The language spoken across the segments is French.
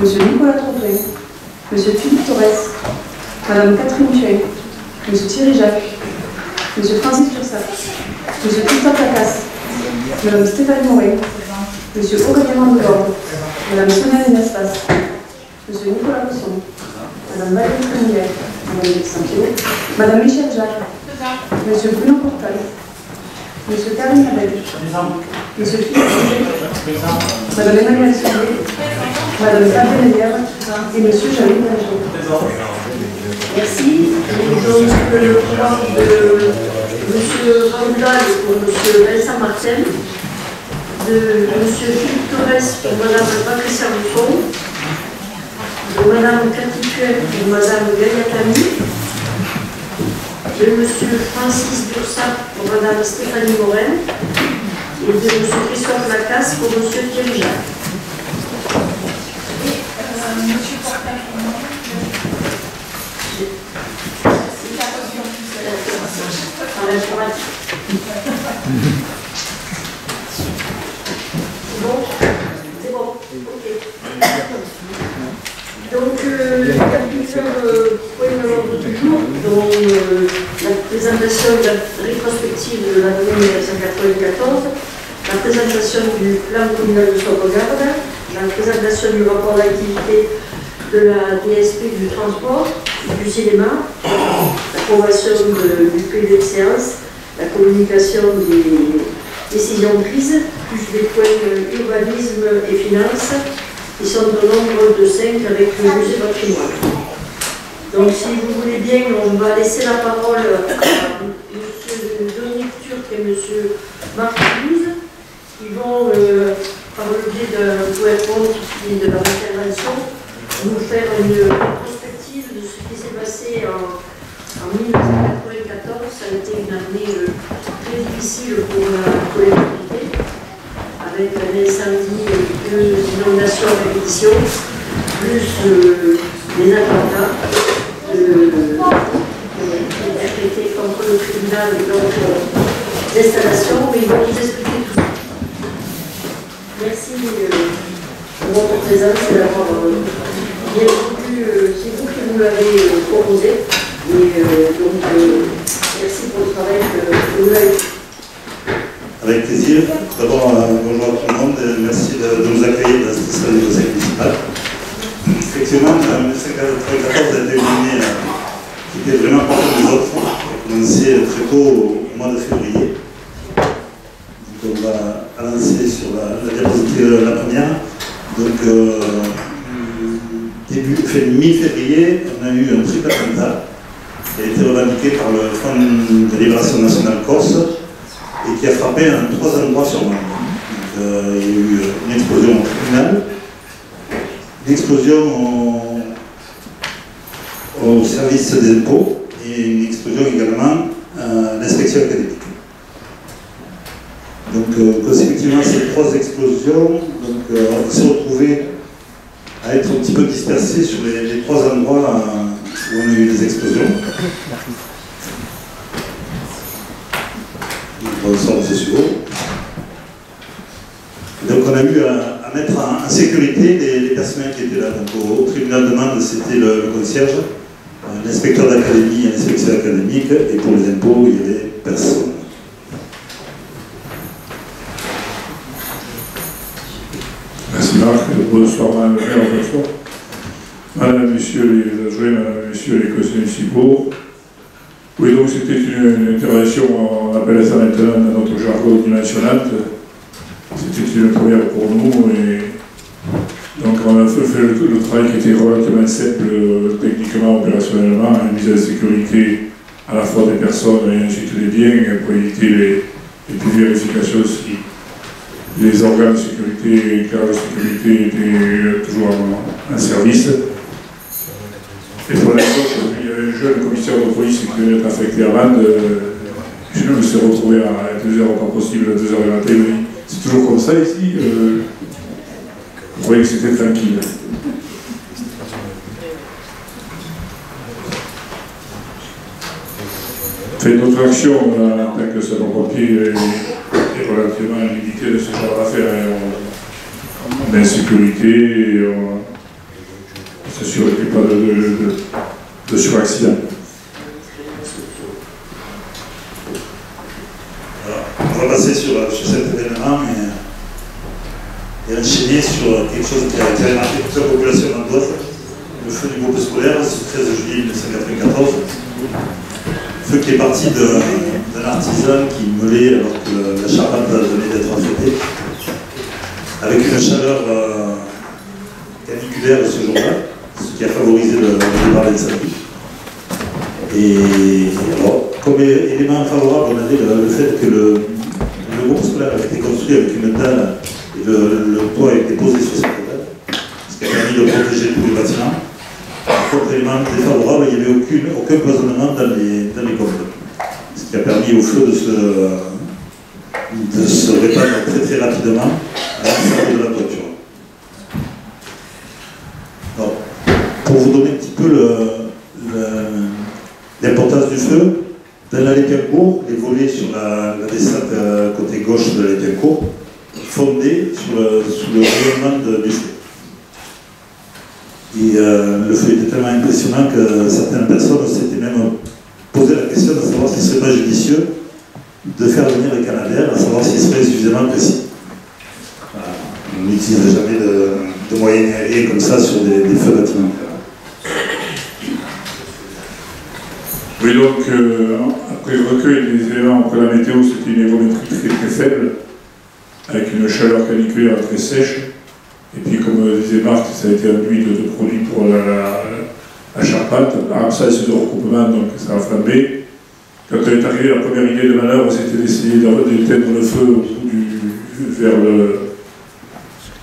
Monsieur Nicolas Trompé, Monsieur Philippe Torres, Madame Catherine Thuet, Monsieur Thierry Jacques, Monsieur Francis Tursac, Monsieur Christophe Lacasse, Madame Stéphanie Moret, Monsieur Aurélien Mandelord, Madame Sonia Nestas, Monsieur Nicolas Cosson, Madame Valérie Tremouillet, Madame Alexandre, Madame Michel Jacques, Monsieur Bruno Portal, Monsieur Karim Abel, Monsieur Philippe Rouget, Madame Emmanuelle Soulier, Madame Gabrielle Lelière et Monsieur Jaline Berger. Merci. Et donc le pouvoir de Monsieur Randall pour Monsieur Vincent Martel, de Monsieur Philippe Torres pour Madame Patricia Buffon, de Madame Cathy Thuet pour Madame Gaïa Camille, de Monsieur Francis Dursac pour Madame Stéphanie Morel et de Monsieur Christophe Lacasse pour Monsieur Thierry Jacques. Monsieur Portal. Bon, c'est bon, ok. Donc, le point de l'ordre du jour, dont la présentation de la rétrospective de l'année 1994, la présentation du plan communal de sauvegarde, la présentation du rapport d'activité de la DSP du transport, du cinéma, l'approbation du PV de séance, la communication des décisions prises, plus des points urbanisme et finances, qui sont au nombre de 5 avec le musée patrimoine. Donc si vous voulez bien, on va laisser la parole à M. Dominique Turc et M. Marc Toulouse, qui vont, par le biais d'un PowerPoint et de leur intervention, nous faire une rétrospective de ce qui s'est passé en 1994. Ça a été une année très difficile pour la collectivité, avec un incendie et 2 inondations à répétition, plus les attentats interprétés contre le tribunal et d'autres installations. Mais ils vont nous expliquer tout ça. Merci pour votre présence et d'avoir bien voulu. C'est vous qui nous l'avez proposé. Et donc, merci pour le travail que vous avez fait. Avec plaisir. D'abord, bonjour à tout le monde et merci de nous accueillir dans cette salle du conseil municipal. Effectivement, 1994 a été une année qui était vraiment pas comme les autres. On a commencé très tôt au mois de février. Donc on va avancer sur la diapositive la première. Donc, mi-février, on a eu un triple attentat qui a été revendiqué par le Front de Libération Nationale Corse et qui a frappé à 3 endroits sur Londres. Il y a eu une explosion au tribunal, une explosion au service des impôts et une explosion également à l'inspection académique. Donc, consécutivement, ces 3 explosions, on s'est retrouvé à être un petit peu dispersés sur les 3 endroits où on a eu des explosions. On sort de ce sujet. Donc on a eu à mettre en sécurité les personnels qui étaient là. Donc au tribunal de Mende, c'était le concierge, l'inspecteur d'académie et l'inspecteur académique, et pour les impôts, il n'y avait personne. Merci Marc, bonsoir Madame le maire, bonsoir. Madame, Messieurs les adjoints, Madame, Messieurs les conseillers municipaux. Oui, donc c'était une intervention, on appelle ça maintenant dans notre jargon dimensionnante. C'était une première pour nous et donc on a fait le travail qui était relativement simple techniquement, opérationnellement, une mise en sécurité à la fois des personnes et ensuite des biens pour éviter les plus vérifications aussi. Les organes de sécurité, les cadres de sécurité étaient toujours en service. Et pour l'instant, il y avait un jeune commissaire de police qui devait être affecté à Mende. Je me suis retrouvé à 2h, pas possible, à 2h du matin. C'est toujours comme ça ici. Vous voyez que c'était tranquille. Fait notre action en tant que sapeur-pompier est relativement limitée de ce genre d'affaires. d'insécurité et on s'assure qu'il n'y ait pas de suraccident. On va passer sur cet événement et enchaîner sur quelque chose qui a marqué toute la population d'Andoise, le feu du groupe scolaire, ce 13 juillet 1994. Feu qui est parti d'un artisan qui meulait alors que la charpente venait d'être affectée, avec une chaleur caniculaire ce jour-là, ce qui a favorisé le départ d'incendie. Et alors, comme élément favorable, on avait le fait que le groupe scolaire avait été construit avec une dalle et le toit a été posé sur cette dalle, ce qui a permis de protéger tous les bâtiments. Contre élément défavorable, il n'y avait aucun poisonnement dans les combles, ce qui a permis au feu de se répandre très très rapidement à l'ensemble de la toiture. Alors, pour vous donner un petit peu l'importance du feu, dans l'allée Piencourt, les volets sur la descente côté gauche de l'allée Piencourt fondaient sous le rayonnement du feu. Et le feu était tellement impressionnant que certaines personnes s'étaient même posé la question de savoir s'il ne serait pas judicieux de faire venir les canadaires, à savoir s'ils seraient suffisamment précis. Voilà. On n'utilise jamais de moyens aériens comme ça sur des feux bâtiments. Oui, donc, après le recueil des éléments après la météo, c'était une hygrométrie très très faible, avec une chaleur caniculaire très sèche. Et puis, comme disait Marc, ça a été induit de produits pour la charpente, en absence de recoupement, donc ça a flambé. Quand on est arrivé, la première idée de manœuvre, c'était d'essayer d'éteindre le feu au bout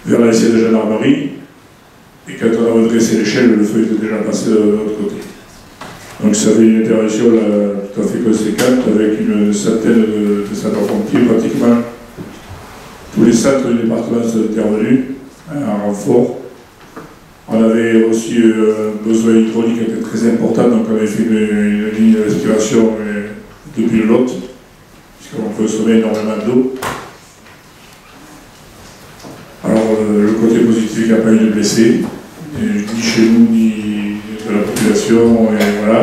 vers la laissée de gendarmerie. Et quand on a redressé l'échelle, le feu était déjà passé de l'autre côté. Donc ça fait une intervention tout à fait conséquente avec une centaine de sapeurs-pompiers, pratiquement tous les centres du département sont intervenus en renfort. On avait aussi un besoin hydraulique qui était très important, donc on avait fait une ligne de respiration depuis le Lot, puisqu'on consommait énormément d'eau. Alors le côté positif, il n'y a pas eu de blessés, ni chez nous, ni de la population, et voilà.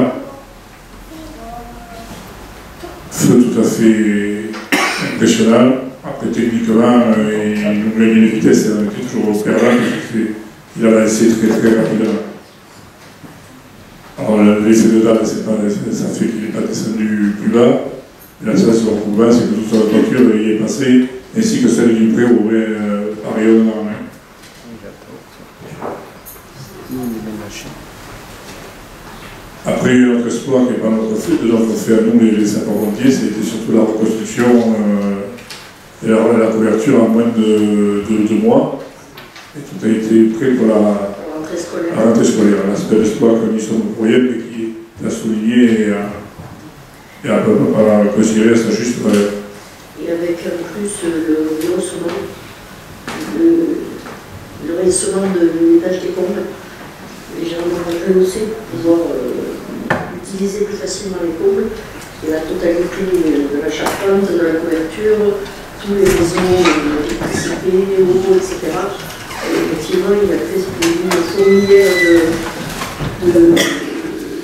Feu tout à fait impressionnant. Après, techniquement, il nous gagnait une vitesse, on était toujours au perdant, il a lancé très très rapidement. Alors l'effet de dalle, ça fait qu'il n'est pas descendu plus bas. Et la sensation au couvent, c'est que toute la voiture y est passée, ainsi que celle du pré au rayonnement. Après, notre espoir, qui n'est pas notre fait à nous, les sapeurs-pompiers, c'était surtout la reconstruction et la couverture en moins de 2 mois. Et tout a été prêt pour la rentrée scolaire. Là, c'est un espoir que nous sommes pour rien, mais qui a souligné et a considéré à sa juste valeur. Et avec en plus le réhaussement de l'étage des combles, les gens vont rehausser pour pouvoir utiliser plus facilement les combles. Et la totalité de la charpente, de la couverture, tous les réseaux d'électricité, eau, etc. Et effectivement, il a fait une fourmilière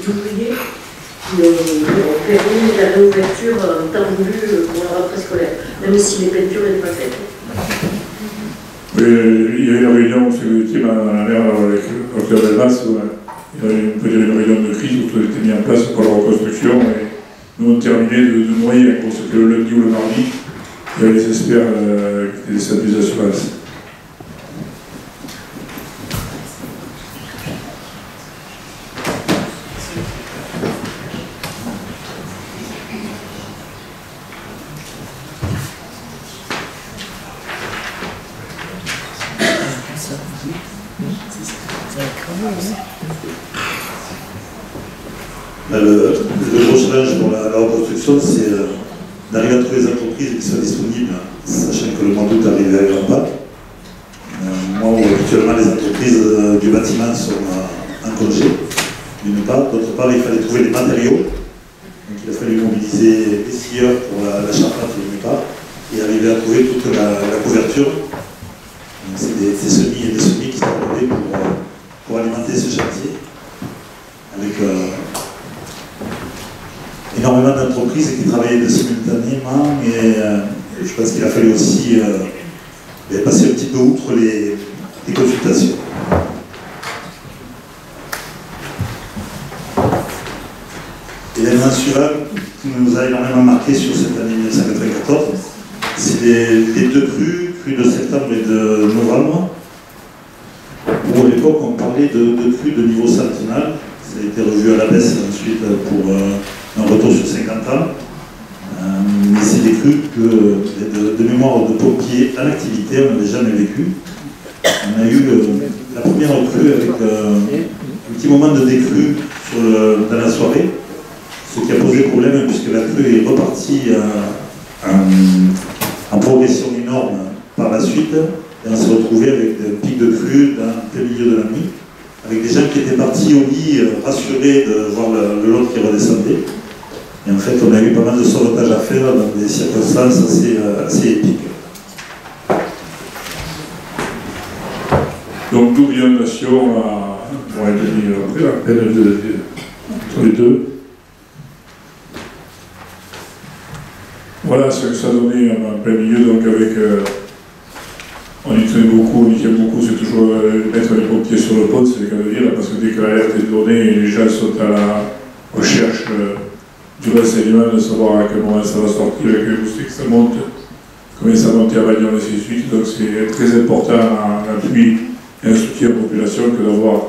d'ouvriers qui ont permis la réouverture en temps voulu pour la rentrée scolaire, même si les peintures n'étaient pas faites. Oui, il y a eu une réunion, c'est à la mer avec le docteur Delmas, il y a eu une réunion de crise où tout était mis en place pour la reconstruction et nous on terminait de noyer pour ce que le lundi ou le mardi, il y avait les experts qui étaient des services d'assurance. Le gros challenge pour la reconstruction, c'est d'arriver à trouver les entreprises qui soient disponibles, sachant que le mois d'août arrive à grands pas. Moi, actuellement, les entreprises du bâtiment sont en congé, d'une part. D'autre part, il fallait trouver des matériaux. Donc, il a fallu mobiliser les scieurs pour la charpente, d'une part, et arriver à trouver toute la couverture. C'est des semis et des semis qui sont apportés pour alimenter ce chantier, avec énormément d'entreprises qui travaillaient simultanément, et je pense qu'il a fallu aussi passer un petit peu outre les consultations. L'élément suivant qui nous a énormément marqué sur cette année 1994, c'est les deux crues de septembre et de novembre, où à l'époque on parlait de crues de niveau centennal. Ça a été revu à la baisse ensuite pour un retour sur 50 ans. Mais c'est des crues de mémoire de pompiers en activité, on n'avait jamais vécu. On a eu la première crue avec un petit moment de décrue dans la soirée, ce qui a posé problème puisque la crue est repartie en progression énorme par la suite, et on s'est retrouvé avec des pics de crue dans le milieu de la nuit, avec des gens qui étaient partis au lit rassurés de voir le lot qui redescendait. Et en fait, on a eu pas mal de sauvetage à faire dans des circonstances assez épiques. Donc, double inondation pour être mis après la peine entre les deux. Voilà ce que ça donnait en plein milieu, donc avec. On y tient beaucoup, c'est toujours mettre les pompiers sur le pont, c'est le cas de dire, parce que dès que l'alerte est donnée, les gens sont à la recherche du renseignement, de savoir à quel moment ça va sortir, à quel moment ça monte, combien ça monte à Bagnoles et ainsi de suite. Donc c'est très important un appui et un soutien à la population que d'avoir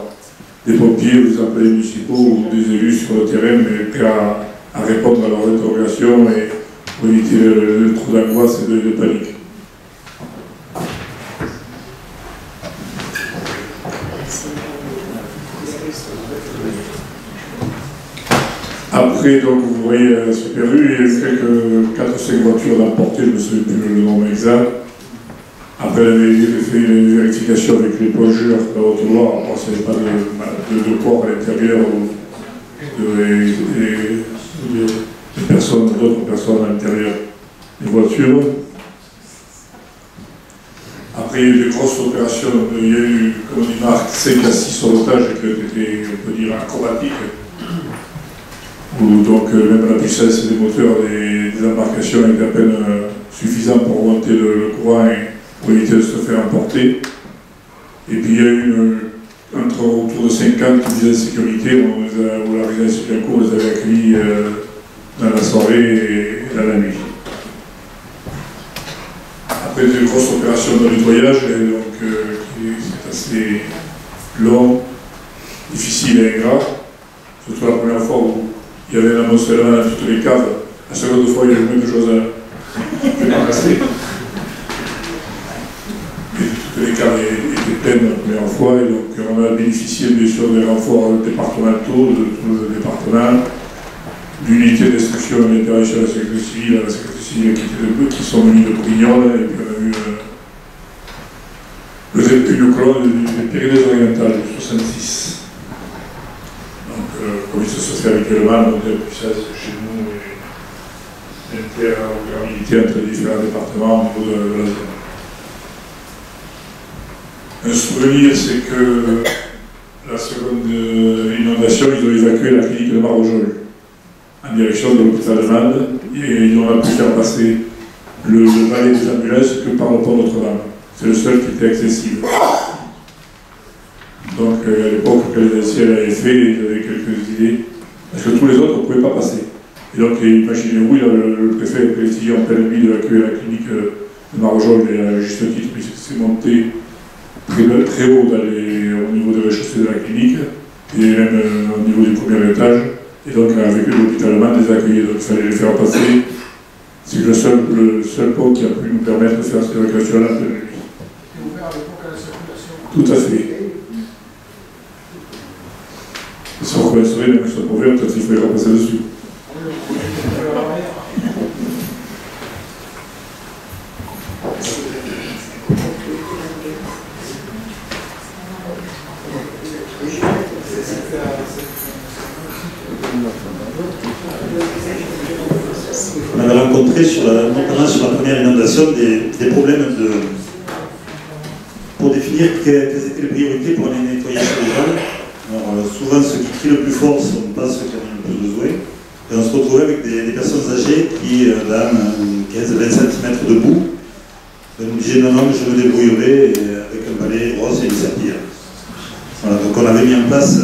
des pompiers ou des employés municipaux ou des élus sur le terrain, mais prêts à répondre à leurs interrogations et pour éviter le trou d'angoisse et de panique. Après, donc, vous voyez la Super U, il y a quelques 4 ou 5 voitures d'emporter, je ne me souviens plus le nom exact. Après, elle avait fait une vérification avec les plongeurs de la Haute-Loire, on pensait pas de port à l'intérieur ou d'autres personnes à l'intérieur des voitures. Après, il y a eu des grosses opérations, il y a eu, comme on dit, Marc, 5 à 6 sauvetages qui étaient, on peut dire, acrobatiques. Où donc même la puissance des moteurs des embarcations est à peine suffisante pour remonter le courant et pour éviter de se faire emporter. Et puis il y a eu autour de 50 mises en sécurité où la résidence Biancourt les avait accueillis dans la soirée et dans la nuit. Après de grosses opérations de nettoyage, c'est assez long, difficile et ingrat, surtout la première fois où il y avait un amoncellement dans toutes les caves. La seconde fois, il y avait même chose à débarrasser. Mais toutes les caves étaient pleines la première fois, et donc on a bénéficié bien sûr des renforts départementaux, de tout le département, d'unités d'instruction et d'intervention de la sécurité civile qui sont venus de Brignoles, et puis on a eu une colonne des Pyrénées-Orientales de 66. Comme ça se fait habituellement, donc la puissance chez nous et l'interopérabilité entre les différents départements au niveau de la zone. Un souvenir, c'est que la seconde inondation, ils ont évacué la clinique de Marojol en direction de l'hôpital de Mende, et ils n'ont pu faire passer le balai des ambulances que par le pont Notre-Dame. C'est le seul qui était accessible. Donc à l'époque, quand les anciens avaient fait, ils avaient quelques idées, parce que tous les autres ne pouvaient pas passer. Et donc imaginez-vous, le préfet a essayé en pleine nuit d'évacuer la clinique de Marojol, et à juste titre, il s'est monté très haut au niveau de rez-de-chaussée de la clinique, et même au niveau du premier étage, et donc avec l'hôpital allemand les accueillir, donc il fallait les faire passer. C'est le seul pont qui a pu nous permettre de faire cette évacuation en pleine nuit. Et ouvert à l'époque à la circulation. Tout à fait. Si on connaissait même que ce soit ouvert, peut-être qu'il faudrait repasser dessus. On avait rencontré, notamment sur la première inondation, des problèmes dire quelles étaient les priorités pour les nettoyages légaux. Alors, souvent, ceux qui crient le plus fort ne sont pas ceux qui en ont le plus besoin. Et on se retrouvait avec des personnes âgées qui, dans 15-20 cm de boue, nous disaient non, non, je me débrouillerai avec un balai rose et une serpillière. Voilà, donc on avait mis en place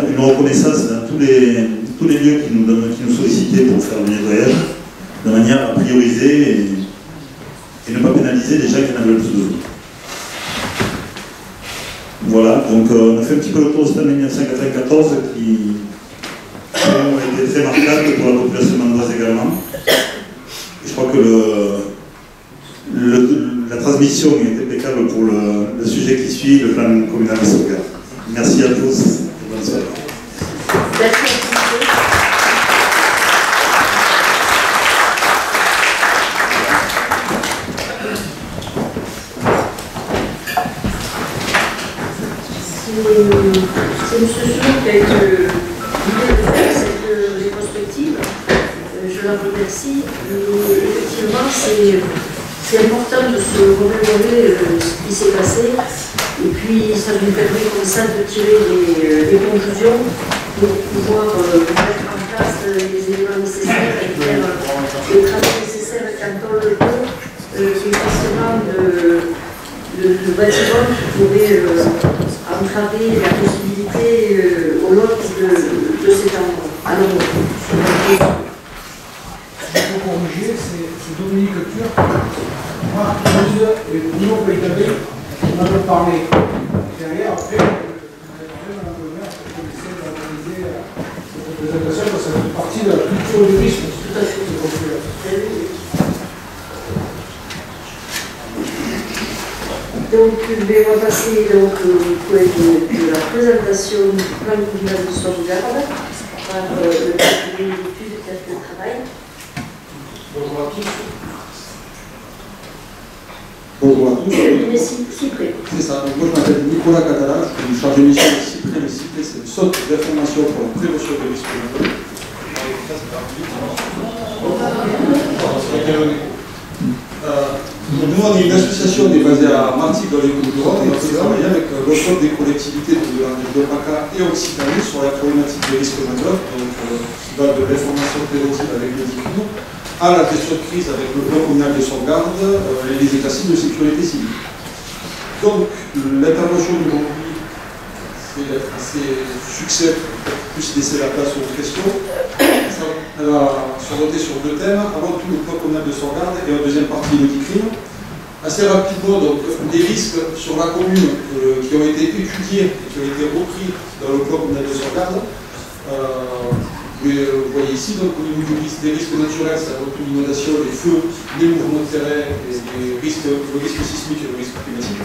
une reconnaissance dans tous les lieux qui nous sollicitaient pour faire le nettoyage, de manière à prioriser et ne pas pénaliser les gens qui en avaient le plus besoin. Voilà, donc on a fait un petit peu le tour de cette année 1994 qui ont été très marquables pour la population mandoise également. Et je crois que la transmission est impeccable pour le sujet qui suit, le plan communal de sauvegarde. Merci à tous et bonne soirée. Merci. C'est M. Soumou qui a été l'idée de faire cette rétrospective. Je la remercie. Effectivement, c'est important de se remémorer ce qui s'est passé. Et puis, ça nous permet comme ça de tirer des conclusions pour pouvoir mettre en place les éléments nécessaires et faire les travaux nécessaires quand on le peut, qui est forcément le bâtiment qui pourrait entraver la possibilité au lot de cet endroit. Alors, pour corriger, c'est Dominique Turc, Marc Rose et Bruno Peytabé qui en ont parlé. Derrière, après, Mme le maire qui essaie d'organiser cette présentation parce que ça fait partie de la culture du risque. tout à fait. Donc, on va passer donc, au point de la présentation du plan communal de sauvegarde par le cabinet d'études et de travail. Bonjour à tous. Bonjour à tous. Cabinet Cyprès. C'est ça. Donc moi je m'appelle Nicolas Catala, je suis chargé de mission de Cyprès. Le Cyprès, c'est le centre d'information pour la prévention des risques naturels. Nous, on est une association qui est basée à Martigues dans les Côtes-d'Or et on travaille avec l'ensemble des collectivités de la région PACA et Occitanie sur la problématique des risques majeurs, donc qui va de l'information préventive avec les équipements à la gestion de crise avec le plan communal de sauvegarde et les états civils de sécurité civile. Donc, l'intervention d'aujourd'hui, c'est assez succinct, pour plus laisser la place aux questions. Elle va se noter sur deux thèmes. Avant tout, le plan communal de sauvegarde et en deuxième partie, le crime. Assez rapidement, donc, des risques sur la commune qui ont été étudiés et qui ont été repris dans le plan communal de sauvegarde. Vous voyez ici, donc, au niveau des risques naturels, ça inclut l'inondation, les feux, les mouvements de terrain, le risque sismique et le risque climatique.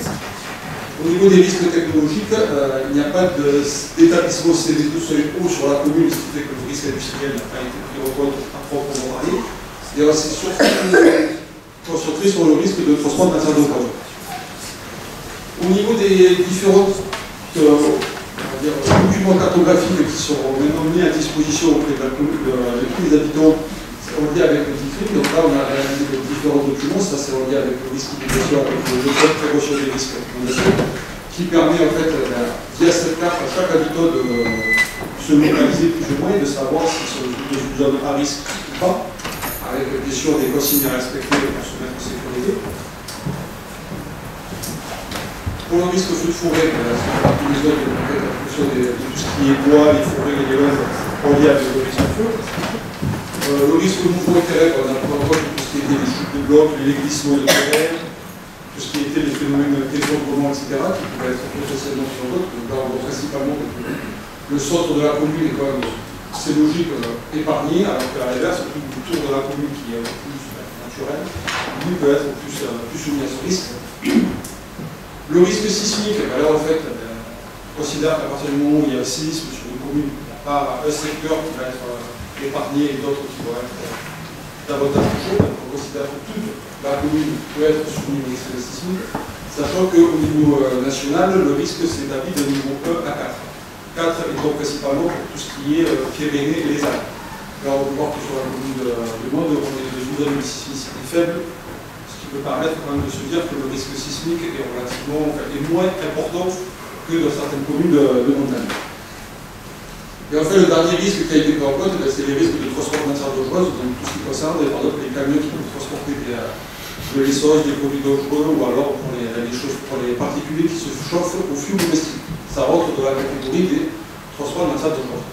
Au niveau des risques technologiques, il n'y a pas d'établissement CV2 seuil haut sur la commune, ce qui fait que le risque industriel n'a pas été pris en compte à proprement parler. Et on s'est surtout concentré sur le risque de transport de matières d'eau. Au niveau des différentes documents cartographiques qui sont maintenant mis à disposition auprès de tous les habitants, c'est en lien avec le DIFRIM. Donc là, on a réalisé différents documents. Ça, c'est en lien avec le risque d'inondation, avec le code de prévention des risques d'inondation, qui permet en fait, via cette carte, à chaque habitant de se localiser plus ou moins et de savoir s'ils sont dans une zone à risque ou pas, avec bien sûr des consignes à respecter pour se mettre en sécurité. Pour le risque feu de forêt, c'est une zone en fonction de tout ce qui est bois, les forêts, les landes, en lien avec le risque de feu. Le risque de mouvement terrestre, on a pris en compte tout ce qui était les chutes de blocs, les glissements de terrain, tout ce qui était les phénomènes d'effondrement, etc., qui pouvaient être potentiellement pris en compte. Donc là, on voit principalement le centre de la commune est quand même, c'est logique, épargné, alors qu'à l'inverse, tout le tour de la commune qui est plus naturel, lui peut être plus soumis à ce risque. Le risque sismique, là en fait, on considère qu'à partir du moment où il y a un séisme sur une commune, il n'y a pas un secteur qui va être épargné et d'autres qui vont être davantage touchés. On considère que toute la commune peut être soumise au risque sismique, sachant qu'au niveau national, le risque s'établit de niveau 1 à 4. 4 étant principalement pour tout ce qui est Pyrénées et les Alpes. Là, on peut voir que sur la commune de Monde, on est dans une zone de sismicité faible, ce qui peut permettre quand même de se dire que le risque sismique est relativement, est moins important que dans certaines communes de montagne. Et en fait, le dernier risque qui a été pris en compte, c'est les risques de transport de matières dangereuses, donc tout ce qui concerne par exemple les camions qui peuvent transporter de l'essence, des produits dangereux, ou alors pour les particuliers qui se chauffent au fioul domestique. Ça rentre dans la catégorie des transports de matières dangereuses.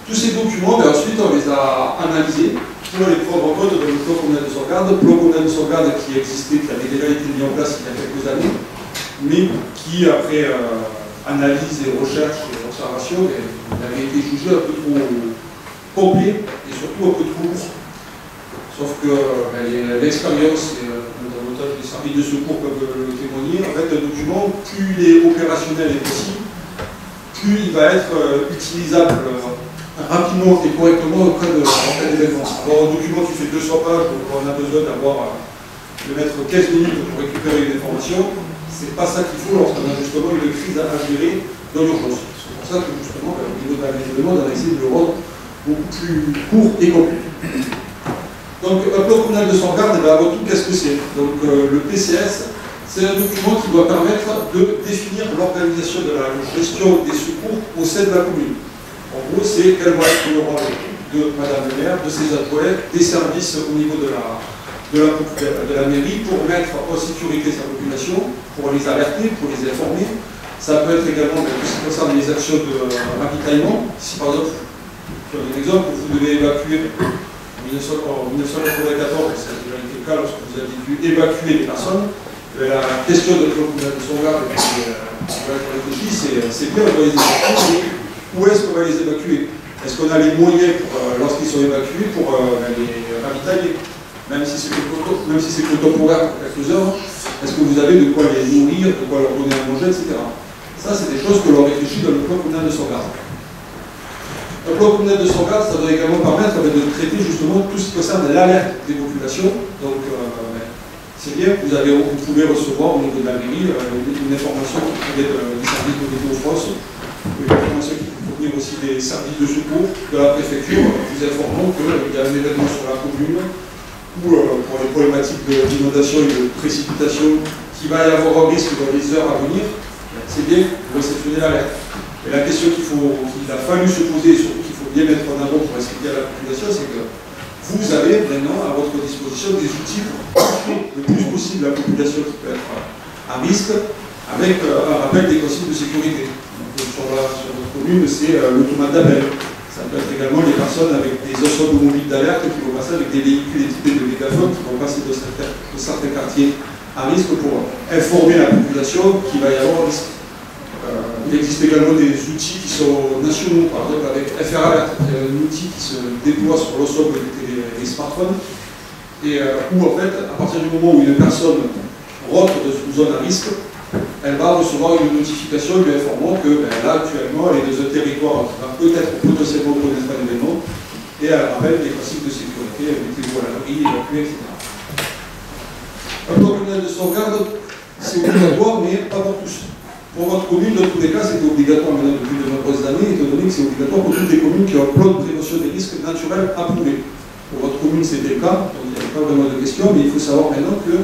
Tous ces documents, ensuite, on les a analysés pour les prendre en compte dans le plan communal de sauvegarde. Le plan communal de sauvegarde qui existait, qui avait déjà été mis en place il y a quelques années, mais qui, après analyse et recherche et observation, avait été jugé un peu trop complet et surtout un peu trop lourd. Sauf que l'expérience, et davantage des services de secours peuvent le témoigner, en fait, un document, plus il est opérationnel et précis, plus il va être utilisable rapidement et correctement en cas d'événement. Alors un document qui fait 200 pages, donc on a besoin de mettre 15 minutes pour récupérer une information, c'est pas ça qu'il faut lorsqu'on a justement une crise à gérer dans l'urgence. C'est pour ça que justement, au niveau de la demande, on a essayé de le rendre beaucoup plus court et complet. Donc un plan communal de sauvegarde, avant tout, qu'est-ce que c'est? Donc le PCS, c'est un document qui doit permettre de définir l'organisation de la gestion des secours au sein de la commune. En gros, c'est quel va être le rôle de Madame le maire, de ses adjoints, des services au niveau de la mairie pour mettre en sécurité sa population, pour les alerter, pour les informer. Ça peut être également tout ce qui concerne les actions de ravitaillement. Si par exemple, je donne un exemple, vous devez évacuer en 1994, ça a déjà été le cas lorsque vous avez dû évacuer des personnes, la question de plan communal de sauvegarde qui va être réfléchie, c'est bien, on va les évacuer, mais où est-ce qu'on va les évacuer? Est-ce qu'on a les moyens, lorsqu'ils sont évacués, pour les ravitailler? Même si c'est que temporaire pour quelques heures, est-ce que vous avez de quoi les nourrir, de quoi leur donner à manger, etc. Ça, c'est des choses que l'on réfléchit dans le plan communal de sauvegarde. Le plan communal de sauvegarde, ça doit également permettre de traiter justement tout ce qui concerne l'alerte des populations. Donc, c'est bien, vous pouvez recevoir au niveau de la mairie une information qui vient du service de météo France, une information qui peut fournir aussi des services de secours de la préfecture, vous informant qu'il y a un événement sur la commune, ou pour les problématiques d'inondation et de précipitation, qu'il va y avoir un risque dans les heures à venir, c'est bien de réceptionner l'alerte. Et la question qu'il a fallu se poser, et surtout qu'il faut bien mettre en avant pour expliquer à la population, c'est que vous avez maintenant à votre disposition des outils pour toucher le plus possible la population qui peut être à risque, avec un rappel des consignes de sécurité. Donc, sur notre commune, c'est l'automate d'appel. Ça peut être également les personnes avec des ensembles mobiles d'alerte qui vont passer avec des véhicules équipés de mégaphones qui vont passer de certains quartiers à risque pour informer la population qu'il va y avoir un risque. Il existe également des outils qui sont nationaux, par exemple avec FR Alert, un outil qui se déploie sur l'ensemble des smartphones, et où en fait, à partir du moment où une personne rentre dans une zone à risque, elle va recevoir une notification lui informant que là actuellement elle est dans un territoire qui va peut-être potentiellement connaître un événement, et elle rappelle les consignes de sécurité, mettez-vous à l'abri, évacuez, etc. Un plan communal de sauvegarde, c'est obligatoire, mais pas pour tous. Pour votre commune, dans tous les cas, c'était obligatoire maintenant depuis de nombreuses années, étant donné que c'est obligatoire pour toutes les communes qui ont un plan de prévention des risques naturels approuvé. Pour votre commune, c'était le cas, donc il n'y avait pas vraiment de question, mais il faut savoir maintenant que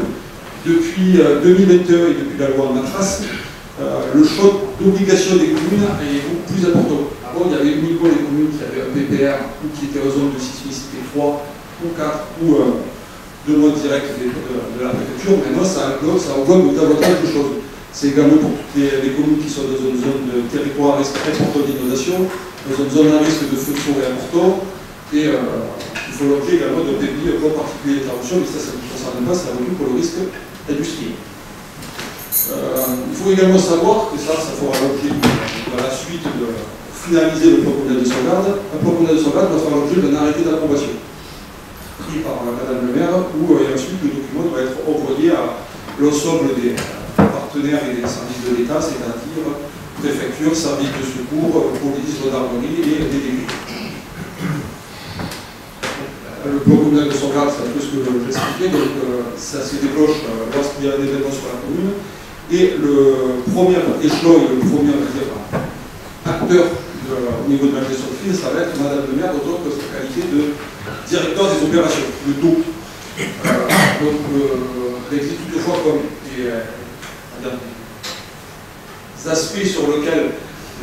depuis 2021 et depuis la loi Matras, le choix d'obligation des communes est beaucoup plus important. Avant, il y avait uniquement les communes qui avaient un PPR ou qui étaient en zone de sismicité 3 ou 4 ou demande directe de la préfecture. Maintenant, ça englobe davantage de choses. C'est également pour toutes les communes qui sont dans une zone de territoire à risque important d'inondation, dans une zone à risque de feu de forêt important, et il faut l'objet également de débit un plan particulier d'intervention, mais ça ne nous concerne pas, c'est avant tout pour le risque industriel. Il faut également savoir que ça fera l'objet dans la suite de finaliser le plan communal de sauvegarde. Un plan communal de sauvegarde doit faire l'objet d'un arrêté d'approbation pris par Madame le maire, où ensuite le document doit être envoyé à l'ensemble des partenaires et des services de l'État, c'est-à-dire préfecture, services de secours, police, gendarmerie et des délégués. Le plan communal de sauvegarde, c'est un peu ce que j'expliquais, donc ça se déclenche lorsqu'il y a un événement sur la commune, et le premier échelon et le premier acteur au niveau de la gestion de crise, ça va être Madame le maire, d'autant que sa qualité de directeur des opérations, le DO. donc réécrit toutefois comme des aspects sur lesquels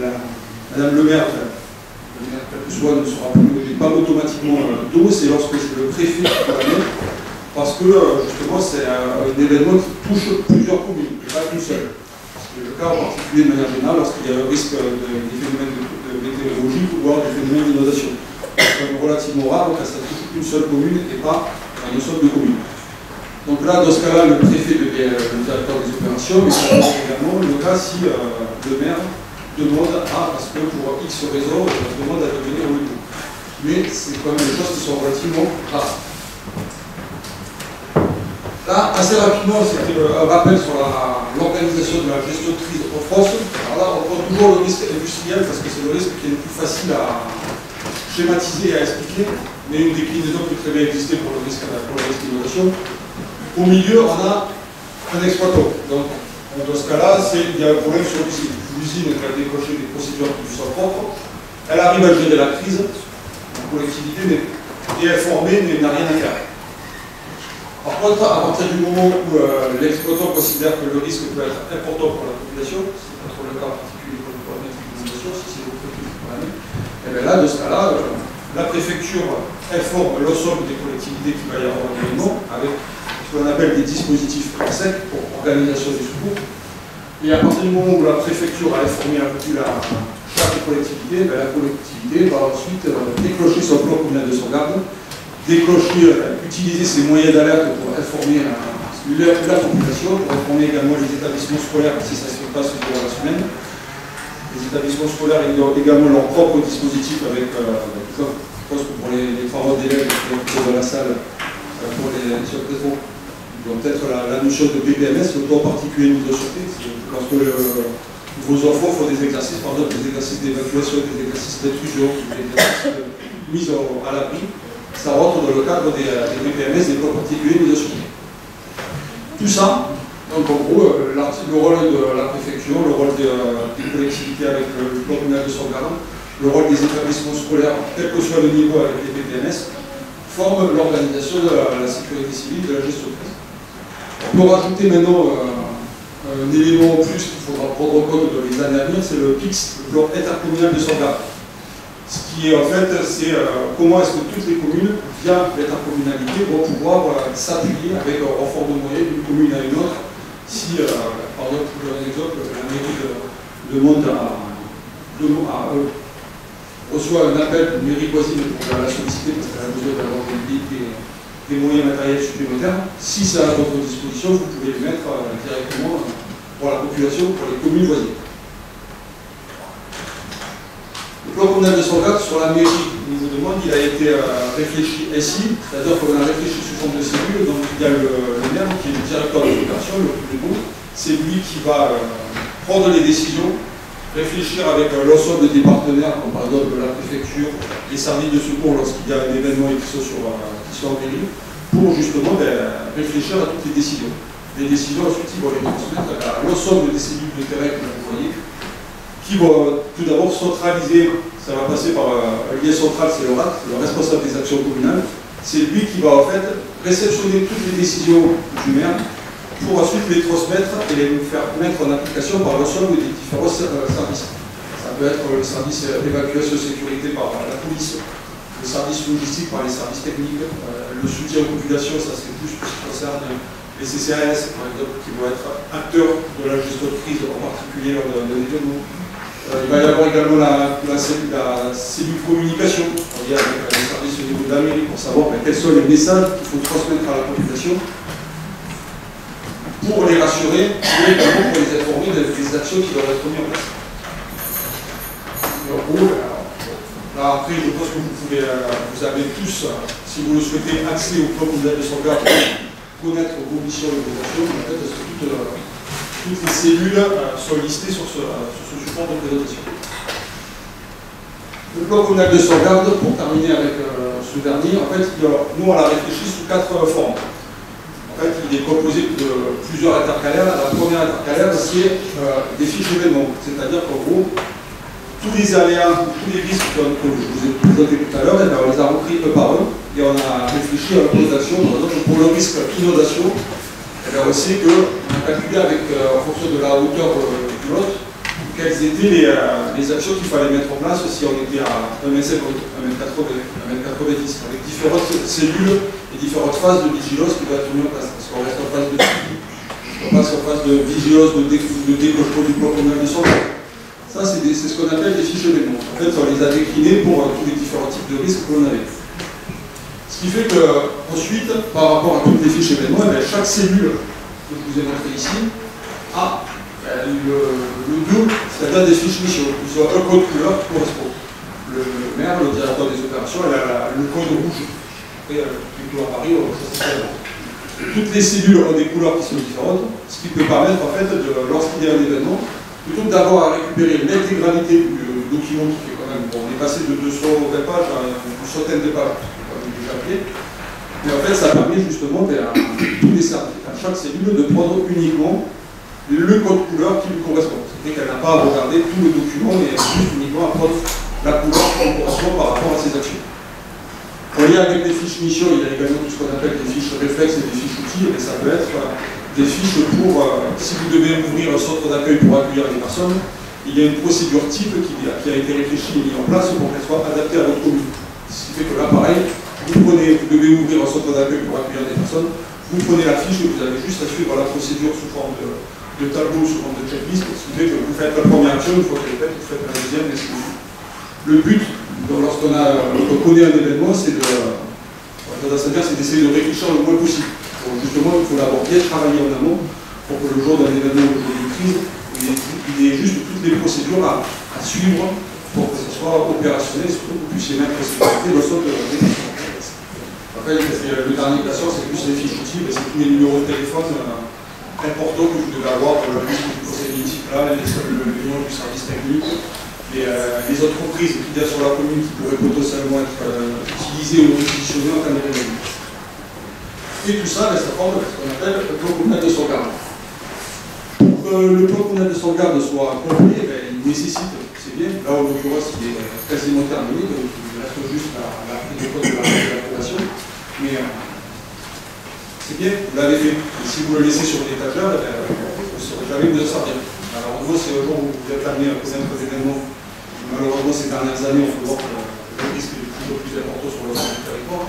Madame le maire, quel que soit, ne sera plus pas automatiquement d'eau, c'est lorsque c'est le préfet qui va l'amener, parce que justement c'est un événement qui touche plusieurs communes, et pas qu'une seule. C'est le cas en particulier de manière générale lorsqu'il y a un risque des phénomènes météorologiques ou des phénomènes d'inondation. C'est relativement rare, donc ça touche une seule commune et pas un ensemble de communes. Donc là, dans ce cas-là, le préfet devient le directeur des opérations, mais ça peut être également le cas si le maire demande parce que pour X raison, demande à devenir au lieu. Mais c'est quand même des choses qui sont relativement rares. Là, assez rapidement, c'était un rappel sur l'organisation de la gestion de crise en France. Alors là, on prend toujours le risque industriel parce que c'est le risque qui est le plus facile à schématiser et à expliquer, mais une déclinaison peut très bien exister pour le risque d'inondation. Au milieu, on a un exploitant. Donc, dans ce cas-là, il y a un problème sur l'usine. L'usine a décroché des procédures qui lui sont propres. Elle arrive à gérer la crise. La collectivité est informée, mais n'a rien à faire. Par contre, à partir du moment où l'exploitant considère que le risque peut être important pour la population, c'est pas trop le cas en particulier pour la population, si c'est le préfet pour l'année, et bien là, de ce cas-là, la préfecture informe l'ensemble des collectivités qui va y avoir un événement avec ce qu'on appelle des dispositifs SEC pour organisation des secours. Et à partir du moment où la préfecture a informé chaque collectivité, ben la collectivité va ensuite déclencher son plan communal de sauvegarde, utiliser ses moyens d'alerte pour informer la population, pour informer également les établissements scolaires si ça se passe durant la semaine. Les établissements scolaires ont également leur propre dispositif avec, je pense que pour les parents d'élèves de la salle, pour les surpréfets, ils ont peut-être la notion de PPMS, le plan particulier de sûreté, lorsque vos enfants font des exercices, par exemple des exercices d'évacuation, des exercices d'intrusion, des exercices de mise à l'abri. Ça rentre dans le cadre des PPMS, des plans particuliers de sûreté. Tout ça, donc en gros, le rôle de la préfecture, le rôle des collectivités avec le plan communal de sauvegarde, le rôle des établissements scolaires, quel que soit le niveau avec les PPMS, forment l'organisation de la sécurité civile, de la gestion de crise. On peut rajouter maintenant un élément en plus qu'il faudra prendre en compte dans les années à venir, c'est le PIX, le plan intercommunal de sauvegarde. Ce qui est en fait, c'est comment est-ce que toutes les communes, via l'intercommunalité, vont pouvoir s'appuyer avec un renfort de moyens d'une commune à une autre. Si, par exemple, pour un exemple, la mairie reçoit un appel d'une mairie voisine pour la solliciter parce qu'elle a besoin d'avoir des moyens matériels supplémentaires, si c'est à votre disposition, vous pouvez les mettre directement pour la population, pour les communes voisines. Le plan communal de sauvegarde sur la mairie, au niveau de monde, il a été réfléchi ici, c'est-à-dire qu'on a réfléchi sous forme de cellule, donc il y a le maire qui est le directeur de l'opération, le plus bon, c'est lui qui va prendre les décisions, réfléchir avec l'ensemble des partenaires, comme par exemple la préfecture, les services de secours lorsqu'il y a un événement qui sont en mairie, pour justement réfléchir à toutes les décisions. Les décisions ensuite ils vont les transmettre à l'ensemble des cellules de terrain que vous voyez, qui vont tout d'abord centraliser, ça va passer par un lien central, c'est le RAC, le responsable des actions communales. C'est lui qui va en fait réceptionner toutes les décisions du maire pour ensuite les transmettre et les faire mettre en application par l'ensemble des différents services. Ça peut être le service d'évacuation sécurité par la police, le service logistique par les services techniques, le soutien aux populations, ça c'est plus ce qui concerne les CCAS par exemple, qui vont être acteurs de la gestion de crise, en particulier lors d'un événement. Il va y avoir également la cellule communication, avec les services au niveau de la mairie, pour savoir quels sont les messages qu'il faut transmettre à la population, pour les rassurer, mais également pour les informer des actions qui doivent être mises en place. Et en gros, là après, je pense que vous avez tous, si vous le souhaitez, accès au plan communal de sauvegarde pour connaître vos missions et vos actions, en fait, parce que toutes les cellules sont listées sur ce support de présentation. Le plan communal de sauvegarde, pour terminer avec ce dernier, en fait, nous on l'a réfléchi sous 4 formes. En fait, il est composé de plusieurs intercalaires. La première intercalaire, c'est des fiches d'événements. C'est-à-dire qu'en gros, tous les aléas, tous les risques que je vous ai présentés tout à l'heure, on les a repris un par un. et on a réfléchi à un plan d'action, par exemple pour le risque inondation. On sait qu'on a calculé en fonction de la hauteur du lot, quelles étaient les actions qu'il fallait mettre en place si on était à 1,50 m, 1,90 m, avec différentes cellules et différentes phases de vigilance qui doivent être mises en place. Parce qu'on reste en phase de on passe en phase de vigilance, de déclenchement du bloc communal de sauvegarde. Ça, c'est ce qu'on appelle des fiches événements. En fait, on les a déclinées pour tous les différents types de risques que l'on avait. Ce qui fait qu'ensuite, par rapport à toutes les fiches événements, chaque cellule que je vous ai montré ici a le double, c'est-à-dire des fiches mission. Ils ont un code couleur qui correspond. Le maire, le directeur des opérations, elle a le code rouge. Après, les couleurs Paris, ça c'est très bon. Toutes les cellules ont des couleurs qui sont différentes, ce qui peut permettre, en fait, lorsqu'il y a un événement, plutôt que d'avoir à récupérer l'intégralité du document qui fait quand même, bon, on est passé de 220 pages à une centaine de pages, comme déjà fait. Mais en fait, ça permet justement à tous les services, à chaque cellule, de prendre uniquement le code couleur qui lui correspond. C'est-à-dire qu'elle n'a pas à regarder tout le document, mais juste uniquement à prendre la couleur qui lui correspond par rapport à ses actions. En lien avec les fiches mission, il y a également tout ce qu'on appelle des fiches réflexes et des fiches outils, et ça peut être des fiches pour, si vous devez ouvrir un centre d'accueil pour accueillir des personnes, il y a une procédure type qui a été réfléchie et mise en place pour qu'elle soit adaptée à votre commune. Ce qui fait que là, pareil, vous devez ouvrir un centre d'accueil pour accueillir des personnes, vous prenez la fiche et vous avez juste à suivre la procédure sous forme de tableau, sous forme de checklist, ce qui fait que vous faites la première action, une fois qu'elle est faite, vous faites la deuxième, et ainsi de suite. Le but, lorsqu'on connaît un événement, c'est d'essayer de réfléchir le moins possible. Donc justement, il faut d'abord bien travailler en amont pour que le jour d'un événement ou d'une crise, il y ait juste toutes les procédures à suivre pour que ce soit opérationnel, surtout que vous puissiez mettre en sécurité le sol de la réflexion. Après, le dernier classeur, c'est plus les fiches outils, c'est tous les numéros de téléphone importants que vous devez avoir pour le risque du conseil municipal, le numéro du service technique. Les entreprises qu'il y a sur la commune qui pourraient potentiellement être utilisées ou réquisitionnées en cas d'événement. Et tout ça, ça forme ce qu'on appelle le plan communal de sauvegarde. Pour que le plan communal de sauvegarde soit complet, il nécessite, c'est bien, là en l'occurrence il est quasiment terminé, donc il reste juste la prise de compte de l'approbation, mais c'est bien, vous l'avez fait. Et si vous le laissez sur l'étagère, vous ne saurez jamais vous en sortir. Alors en gros, c'est un jour où vous êtes amené à présenter des événements. Malheureusement, ces dernières années, on peut voir que le risque est de plus en plus important sur l'ensemble du territoire.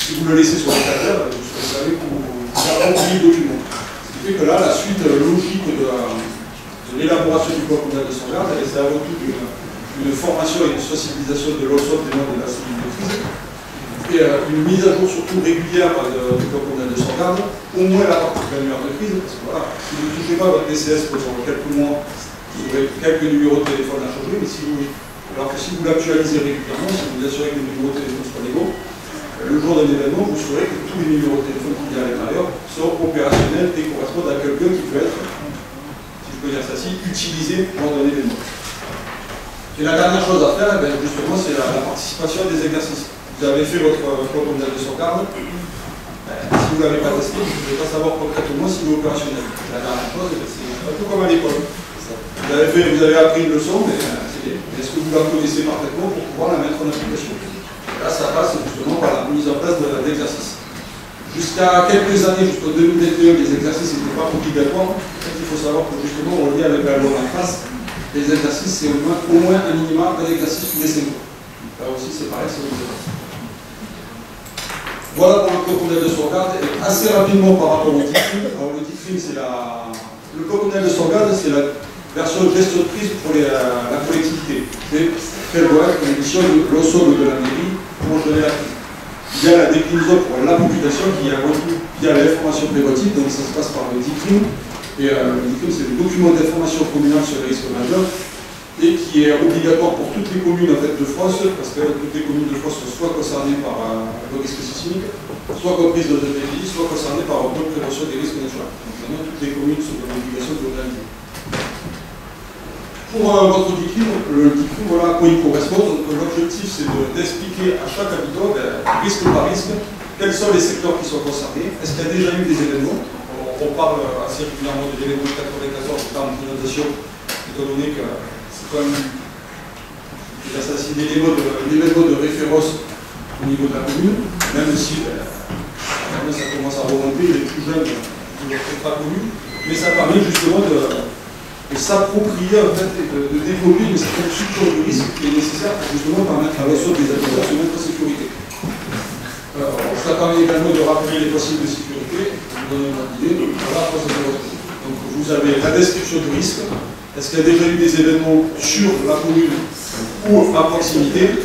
Si vous le laissez sur l'étagère, vous savez que vous avez rempli le document. Ce qui fait que là, la suite logique de l'élaboration du plan communal de sauvegarde, c'est avant tout une formation et une sensibilisation de l'ensemble des membres de la cellule de crise, et une mise à jour surtout régulière du plan communal de sauvegarde, au moins la partie annuaire de crise, parce que voilà, si vous ne touchez pas votre DCS pendant quelques mois, vous aurez quelques numéros de téléphone à changer, mais alors que si vous l'actualisez régulièrement, si vous vous assurez que les numéros de téléphone soient légaux, le jour d'un événement, vous saurez que tous les numéros de téléphone qu'il y a à l'intérieur sont opérationnels et correspondent à quelqu'un qui peut être, si je peux dire ça ainsi, utilisé lors d'un événement. Et la dernière chose à faire, justement, c'est la participation des exercices. Vous avez fait votre plan communal de sauvegarde. Si vous ne l'avez pas testé, vous ne pouvez pas savoir concrètement s'il est opérationnel. La dernière chose, c'est un peu comme à l'école. Vous avez appris une leçon, mais c'est bien. Est-ce que vous la connaissez parfaitement pour pouvoir la mettre en application? Là, ça passe justement par la mise en place d'exercices. Jusqu'à quelques années, jusqu'en 2021, les exercices n'étaient pas obligatoires. Il faut savoir que justement, on lit avec la loi en face, les exercices, c'est au moins un minimum d'un exercice tous les 5 ans. Là aussi, c'est pareil, c'est obligatoire. Voilà pour le plan communal de sauvegarde. Et assez rapidement par rapport au DICRIM. Alors, le DICRIM, c'est le plan communal de sauvegarde, c'est la version gestion de crise pour la collectivité. C'est quelle doit être l'émission de l'ensemble de la mairie pour gérer la crise. Il y a la déclinaison pour la population qui a reçu via l'information préventive, donc ça se passe par le DICRIM. Et le DICRIM, c'est le document d'information communale sur les risques majeurs et qui est obligatoire pour toutes les communes en fait, de France, parce que toutes les communes de France sont soit concernées par le risque sismique, soit comprises dans un pays, soit concernées par un plan de prévention des risques naturels. Donc maintenant, toutes les communes sont dans l'obligation de l'organiser. Pour votre DICRIM, le DICRIM, voilà à quoi il correspond. Donc l'objectif, c'est d'expliquer à chaque habitant, risque par risque, quels sont les secteurs qui sont concernés. Est-ce qu'il y a déjà eu des événements? On parle assez régulièrement de l'événement de 94 en termes d'inondation, étant donné que c'est quand même un événement de référence au niveau de la commune, même si maintenant ça commence à remonter, les plus jeunes ne le font pas connu, mais ça permet justement de s'approprier en fait, et de développer une certaine culture du risque qui est nécessaire pour justement permettre à la des habitants de se mettre en sécurité. Ça permet également de rappeler les possibles de sécurité, pour vous donner une idée, donc voilà à quoi ça peut répondre. Donc vous avez la description du risque, est-ce qu'il y a déjà eu des événements sur la commune ou à proximité,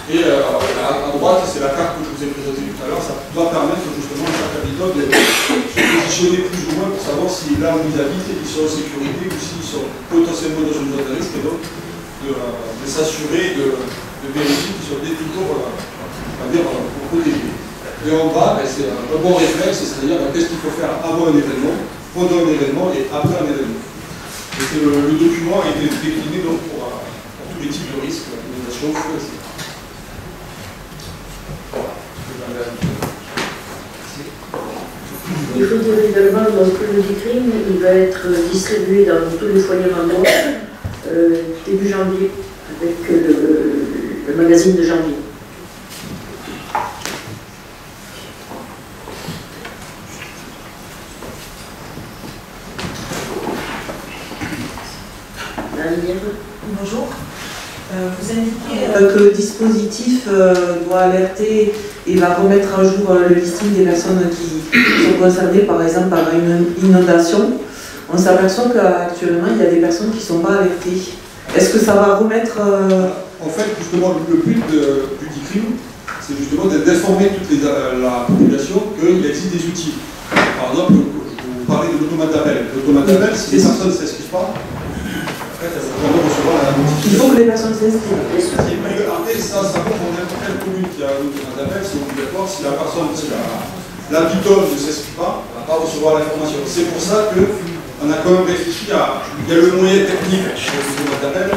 et à droite, c'est la carte que je vous ai présentée tout à l'heure, ça doit permettre justement à chaque habitant de se positionner plus ou moins pour savoir si là où ils habitent, ils sont en sécurité ou s'ils sont potentiellement dans une zone de risque, et donc de s'assurer, de vérifier qu'ils sont toujours protégés. Et en bas, c'est un bon réflexe, c'est-à-dire qu'est-ce qu'il faut faire avant un événement, pendant un événement et après un événement. Et le document a été décliné donc, pour tous les types de risques, inondation, feu, etc. Il faut dire également donc, que le DICRIM il va être distribué dans tous les foyers vendeurs début janvier avec le magazine de janvier. Bonjour. Vous indiquez que le dispositif doit alerter et va remettre à jour le listing des personnes qui sont concernées par exemple par une inondation. On s'aperçoit qu'actuellement il y a des personnes qui ne sont pas alertées. Est-ce que ça va remettre... En fait, justement, le but du DICRIM, c'est justement d'informer toute la population qu'il existe des outils. Par exemple, vous parlez de l'automate d'appel. L'automate d'appel, si les personnes ne s'inscrivent pas, elles vont recevoir la notification. Il faut que les personnes s'inscrivent. Après, ça compte pour n'importe quelle commune qui a un automate d'appel, c'est obligatoire. Si la personne, si l'habitant ne s'inscrit pas, elle ne va pas recevoir l'information. C'est pour ça qu'on a quand même réfléchi à... Il y a le moyen technique chez l'automate d'appel,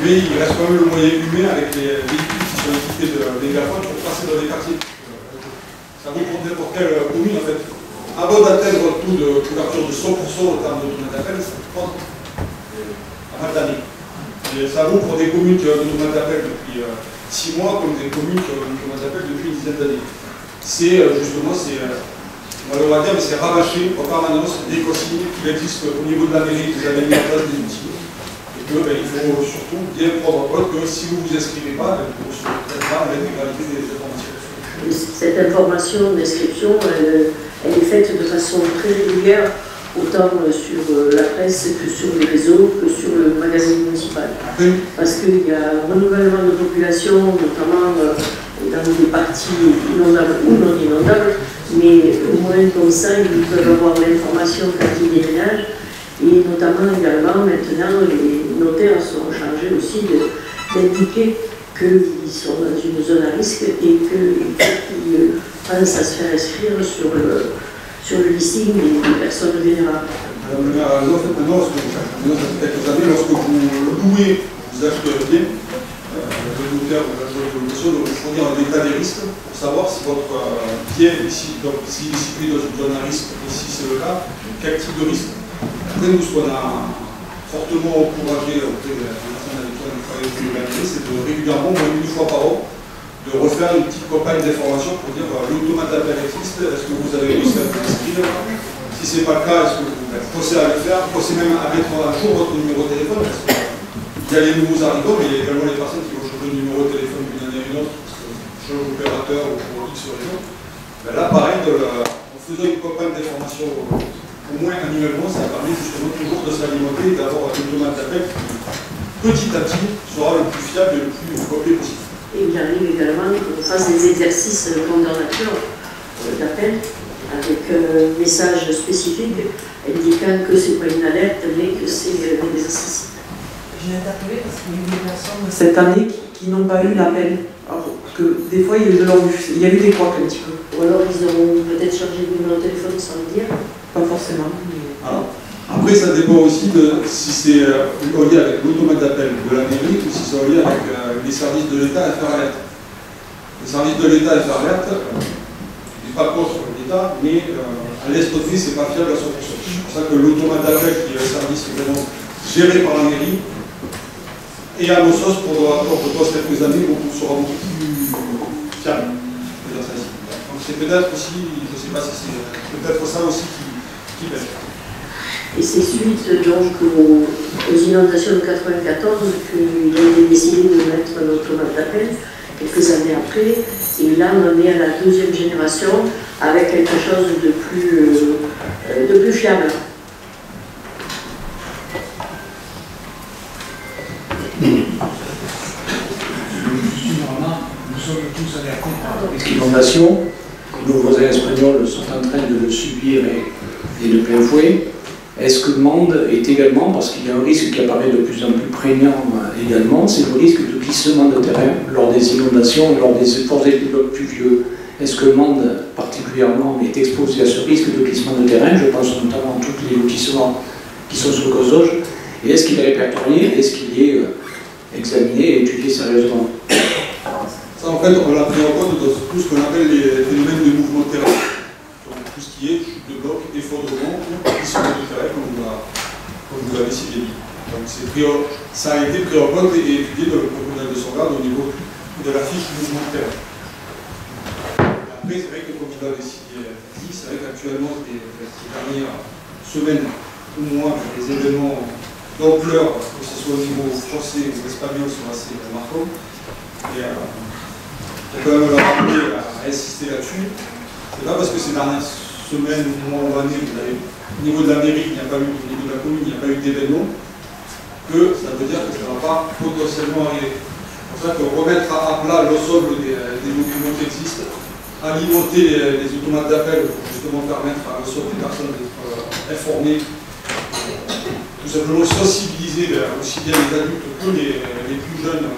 mais il reste quand même le moyen humain avec les véhicules qui sont équipés de mégaphones pour passer dans les quartiers. Ça vaut pour n'importe quelle commune, en fait. Avant d'atteindre un taux de couverture de 100% au terme d'automate d'appel, ça prend pas mal d'années. Ça vaut pour des communes qui ont un automate d'appel depuis 6 mois, comme des communes qui ont un automate d'appel depuis une dizaine d'années. C'est justement, on va dire, mais c'est rabâché en permanence des consignes qu'il existe au niveau de la mairie, vous avez mis en place des outils. Et que il faut surtout bien prendre en compte que si vous ne vous inscrivez pas, vous ne recevrez pas l'intégralité des informations. Cette information d'inscription, elle est faite de façon très régulière, autant sur la presse que sur les réseaux, que sur le magazine municipal. Parce qu'il y a un renouvellement de population, notamment dans des parties inondables ou non inondables, mais au moins comme ça, ils peuvent avoir l'information quand ils déménagent. Et notamment également, maintenant, les notaires sont chargés aussi d'indiquer qu'ils sont dans une zone à risque et qu'ils pensent à se faire inscrire sur le listing des personnes vulnérables. Maintenant, ça fait quelques années, lorsque vous louez, vous achetez un bien, le notaire ou l'agent de location doit vous fournir un état des risques pour savoir si votre bien est situé dans une zone à risque, et si c'est le cas, quel type de risque. Après, nous, ce qu'on a fortement encouragé auprès des personnes avec qui on travaille depuis l'année, c'est de régulièrement, au moins une fois par an, de refaire une petite campagne d'information pour dire l'automate d'appel existe, est-ce que vous avez réussi à vous inscrire? Si ce n'est pas le cas, est-ce que vous pensez à le faire? Pensez même à mettre à jour votre numéro de téléphone, parce qu'il y a les nouveaux arrivants, mais il y a également les personnes qui vont changer de numéro de téléphone d'une année à une autre, parce que changent d'opérateur ou pour X raison. Ben là, pareil, en faisant une campagne d'information au moins annuellement, ça permet justement toujours de s'alimenter et d'avoir un automate d'appel qui, petit à petit, sera le plus fiable et le plus complet possible. Et il arrive également qu'on fasse des exercices grandeur nature d'appel avec un message spécifique indiquant que ce n'est pas une alerte, mais que c'est un exercice. J'ai interpellé parce qu'il y a eu des personnes cette année qui n'ont pas eu l'appel. Alors que des fois, il y a eu des couacs un petit peu. Ou alors ils auront peut-être changé de numéro de téléphone sans le dire. Pas forcément. Mais... Alors, après, ça dépend aussi de si c'est en lien avec l'automate d'appel de la mairie ou si c'est en lien avec les services de l'État à faire alerte. Les services de l'État à faire alerte, je ne pas contre l'État, mais à l'est donné, ce n'est pas fiable à 100%. C'est pour ça que l'automate d'appel, qui est un service vraiment géré par la mairie, et à nos sauces, pour quelques années, sera beaucoup plus fiable. Donc c'est peut-être aussi, je ne sais pas si c'est peut-être ça aussi qui pèse. Et c'est suite donc aux inondations de 94 qu'il a été décidé de mettre l'automate d'appel quelques années après. Et là, on en est à la deuxième génération avec quelque chose de plus fiable. Nous sommes tous alertés par les inondations. Nos voisins espagnols sont en train de le subir et de plein fouet. Est-ce que le monde est également, parce qu'il y a un risque qui apparaît de plus en plus prégnant également, c'est le risque de glissement de terrain lors des inondations, lors des forts épisodes pluvieux. Est-ce que le monde particulièrement est exposé à ce risque de glissement de terrain? Je pense notamment à tous les lotissements qui sont sous causeuse. Et est-ce qu'il est répertorié? Est-ce qu'il est examiné et étudié sérieusement? Ça, en fait, on l'a pris en compte dans tout ce qu'on appelle les phénomènes de mouvement de terrain. Donc, tout ce qui est chute de bloc, effondrement, glissement de terrain, comme vous l'avez si bien dit. Donc, ça a été pris en compte et étudié dans le protocole de sauvegarde au niveau de la fiche mouvement de terrain. Après, c'est vrai que, comme vous l'avez si bien dit, c'est vrai qu'actuellement, ces dernières semaines ou mois, les événements d'ampleur, que ce soit au niveau français ou espagnol, sont assez marquants. Et on peut quand même le rappeler, à insister là-dessus. C'est pas parce que ces dernières semaines ou mois ou années, au niveau de la mairie, il n'y a pas eu, au niveau de la commune, il n'y a pas eu d'événement, que ça veut dire que ça ne va pas potentiellement arriver. C'est pour ça que remettre à plat l'ensemble des documents qui existent, alimenter les automates d'appel pour justement permettre à l'ensemble des personnes d'être informées, tout simplement sensibiliser aussi bien les adultes que les plus jeunes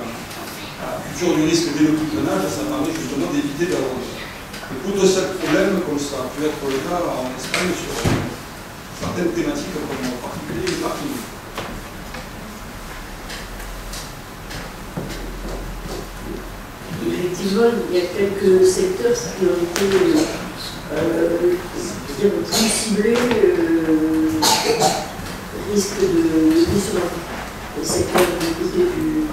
sur du risque dès le plus jeune âge, ça permet justement d'éviter d'avoir de potentiels problèmes comme ça a pu être le cas en Espagne sur certaines thématiques comme en particulier les parkings. Effectivement, il y a quelques secteurs qui ont été plus ciblés risque de glissement. Le secteur du côté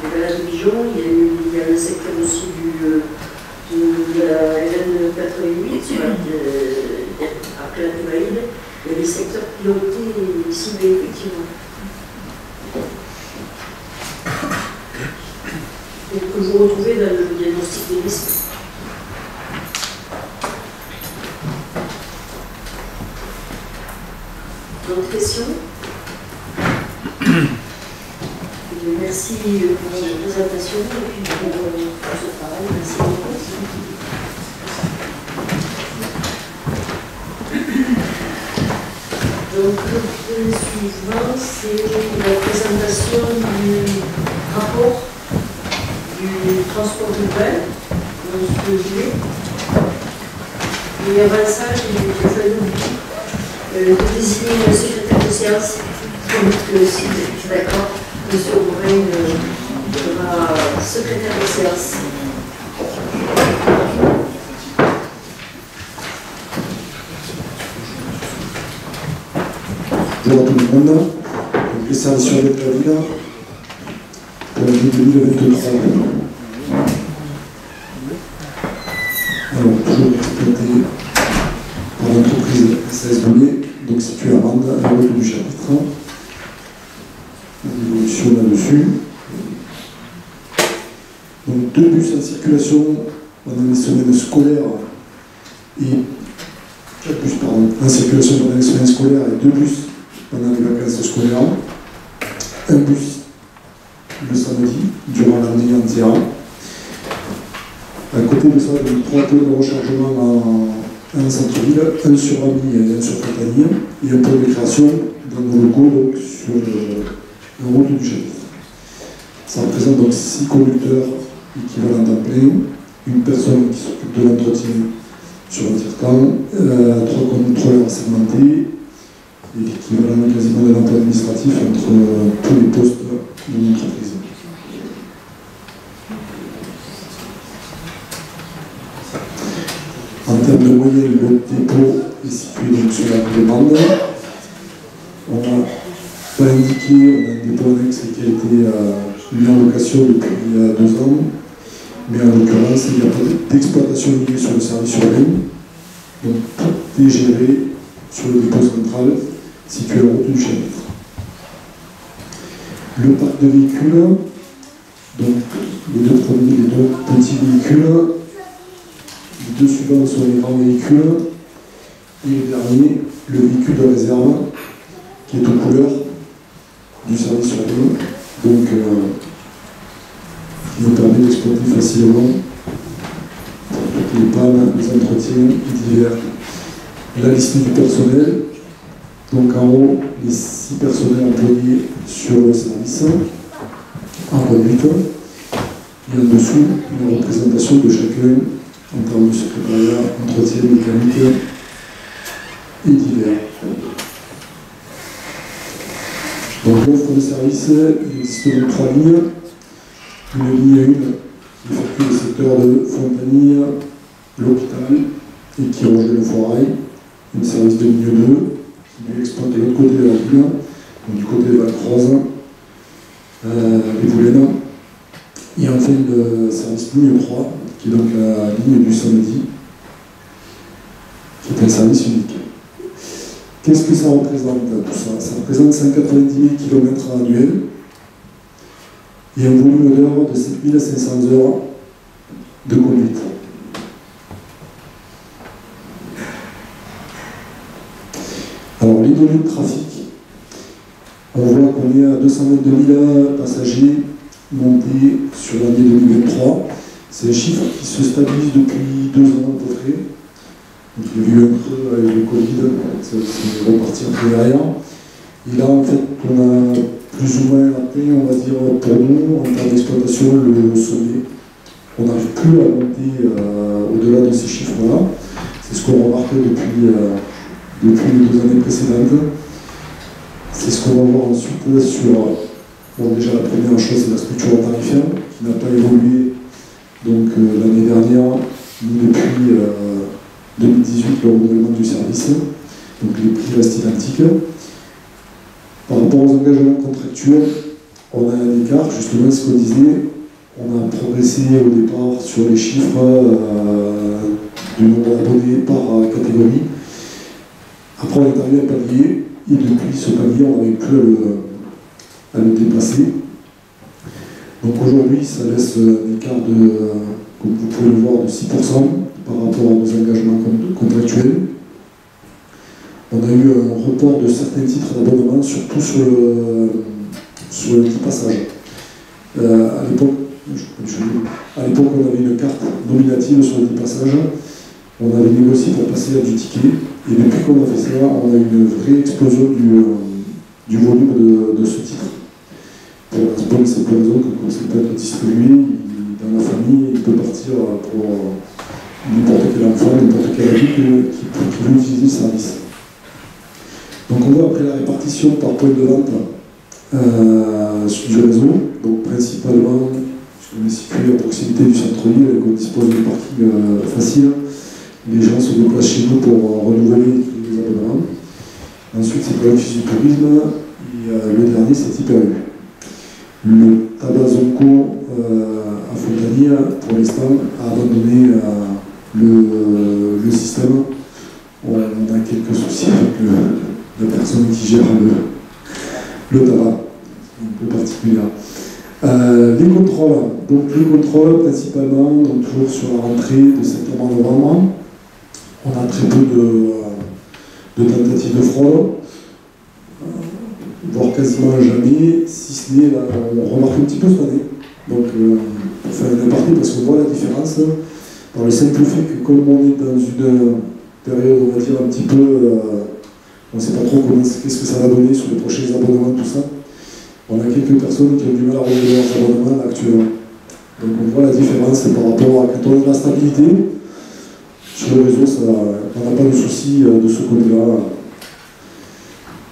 de la division, il y a le secteur aussi de la RN 88, après la Thébaïde, il y a des secteurs qui ont été ciblés, effectivement. Et que vous retrouvez dans le diagnostic des risques. D'autres questions? Merci pour votre présentation et puis pour ce travail. Merci beaucoup. Donc, le point suivant, c'est la présentation du rapport du transport urbain dans ce projet. Et avant ça, j'ai fallu de désigner le secrétaire de séance. Donc, si vous êtes d'accord, M. Bourrain sera secrétaire de séance. Bonjour à tout le monde. Les services sur l'état de ville pour l'année 2023. Alors, toujours exploité par l'entreprise SAS Bonnet, donc située à Mende, à la route du chapitre. Une évolution là-dessus. Donc 2 bus en circulation pendant les semaines scolaires et 4 bus en circulation pendant les semaines scolaires et 2 bus pendant les vacances scolaires. Un bus le samedi durant l'année entière. À côté de ça, 3 points de rechargement en centre-ville, un sur Ami et un sur Catanie, et un point de création dans nos locaux donc, sur la route du chapitre. Ça représente donc 6 conducteurs équivalents temps plein, une personne qui s'occupe de l'entretien sur un tiers-temps, 3 contrôleurs assermentés, et l'équivalent quasiment de l'emploi administratif entre tous les postes de l'entreprise. En termes de moyens, le dépôt est situé donc sur la demande. On n'a pas indiqué, on a un dépôt annexe qui a été mis en location depuis 2 ans. mais en l'occurrence, il n'y a pas d'exploitation liée sur le service urbain. Donc tout est géré sur le dépôt central situé à la route du Chêne-Maître. Le parc de véhicules, donc les deux premiers, les deux petits véhicules, les deux suivants sont les grands véhicules, et le dernier, le véhicule de réserve, qui est aux couleurs du service urbain, donc qui nous permet d'exploiter facilement toutes les pannes, les entretiens divers. La liste du personnel, donc en haut, les 6 personnels employés sur le service en conduite, et en dessous, une représentation de chacun en termes de secrétariat, entretien, mécanique et divers. Donc l'offre de service, il existe donc 3 lignes. Une ligne 1 qui effectue le secteur de Fontanille, l'hôpital et qui rejoint le Foirail. Une service de ligne 2 qui lui exploite de l'autre côté de la ville, donc du côté de Valcroze, les Bouleines. Et enfin le service ligne 3 qui est donc la ligne du samedi, qui est un service unique. Qu'est-ce que ça représente tout ça? Ça représente 190 000 km annuels et un volume d'heures de 7 500 heures de conduite. Alors les données de trafic, on voit qu'on est à 222 000 passagers montés sur l'année 2023. C'est un chiffre qui se stabilise depuis 2 ans à peu près. Donc il y a eu un creux avec le Covid, ça s'est reparti un peu derrière. Et là, en fait, on a plus ou moins atteint, on va dire, pour nous, en termes d'exploitation, le sommet. On n'arrive plus à monter au-delà de ces chiffres-là. C'est ce qu'on remarque depuis les 2 années précédentes. C'est ce qu'on va voir ensuite sur... Bon, déjà, la première chose, c'est la structure tarifaire, qui n'a pas évolué donc l'année dernière, ni depuis 2018, le renouvellement du service. Donc les prix restent identiques. Par rapport aux engagements contractuels, on a un écart, justement ce qu'on disait, on a progressé au départ sur les chiffres du nombre d'abonnés par catégorie. Après on est arrivé à un palier, et depuis ce palier on n'arrive plus à le dépasser. Donc aujourd'hui ça laisse un écart de, comme vous pouvez le voir, de 6% par rapport à nos engagements contractuels. On a eu un report de certains titres d'abonnement, surtout sur le petit passage. À l'époque, on avait une carte nominative sur le petit passage. On avait négocié pour passer à du ticket. Et depuis qu'on a fait ça, on a eu une vraie explosion du volume de ce titre. Pour la bonne simple raison que quand ça peut être distribué, dans la famille, il peut partir pour n'importe quel enfant, n'importe quel adulte qui veut utiliser le service. Donc on voit après la répartition par point de vente du réseau, donc principalement, puisqu'on est situé à proximité du centre-ville et qu'on dispose de parking facile, les gens se déplacent chez nous pour renouveler les abonnements. Ensuite c'est pour l'office du tourisme, et le dernier c'est Hyper U. Le tabac Zonco à Fontanille, pour l'instant, a abandonné le système. On a quelques soucis avec la personne qui gère le tabac, un peu particulier. Les contrôles, donc les contrôles principalement, donc toujours sur la rentrée de septembre à novembre, on a très peu de tentatives de fraude, voire quasiment jamais, si ce n'est, on remarque un petit peu cette année. Donc, pour faire une aparté, parce qu'on voit la différence par le simple fait que comme on est dans une période, on va dire, un petit peu, on ne sait pas trop qu'est-ce que ça va donner sur les prochains abonnements, tout ça. On a quelques personnes qui ont du mal à renouveler leurs abonnements là, actuellement. Donc on voit la différence par rapport à quand on a de la stabilité. Sur le réseau, on n'a pas de souci de ce côté-là.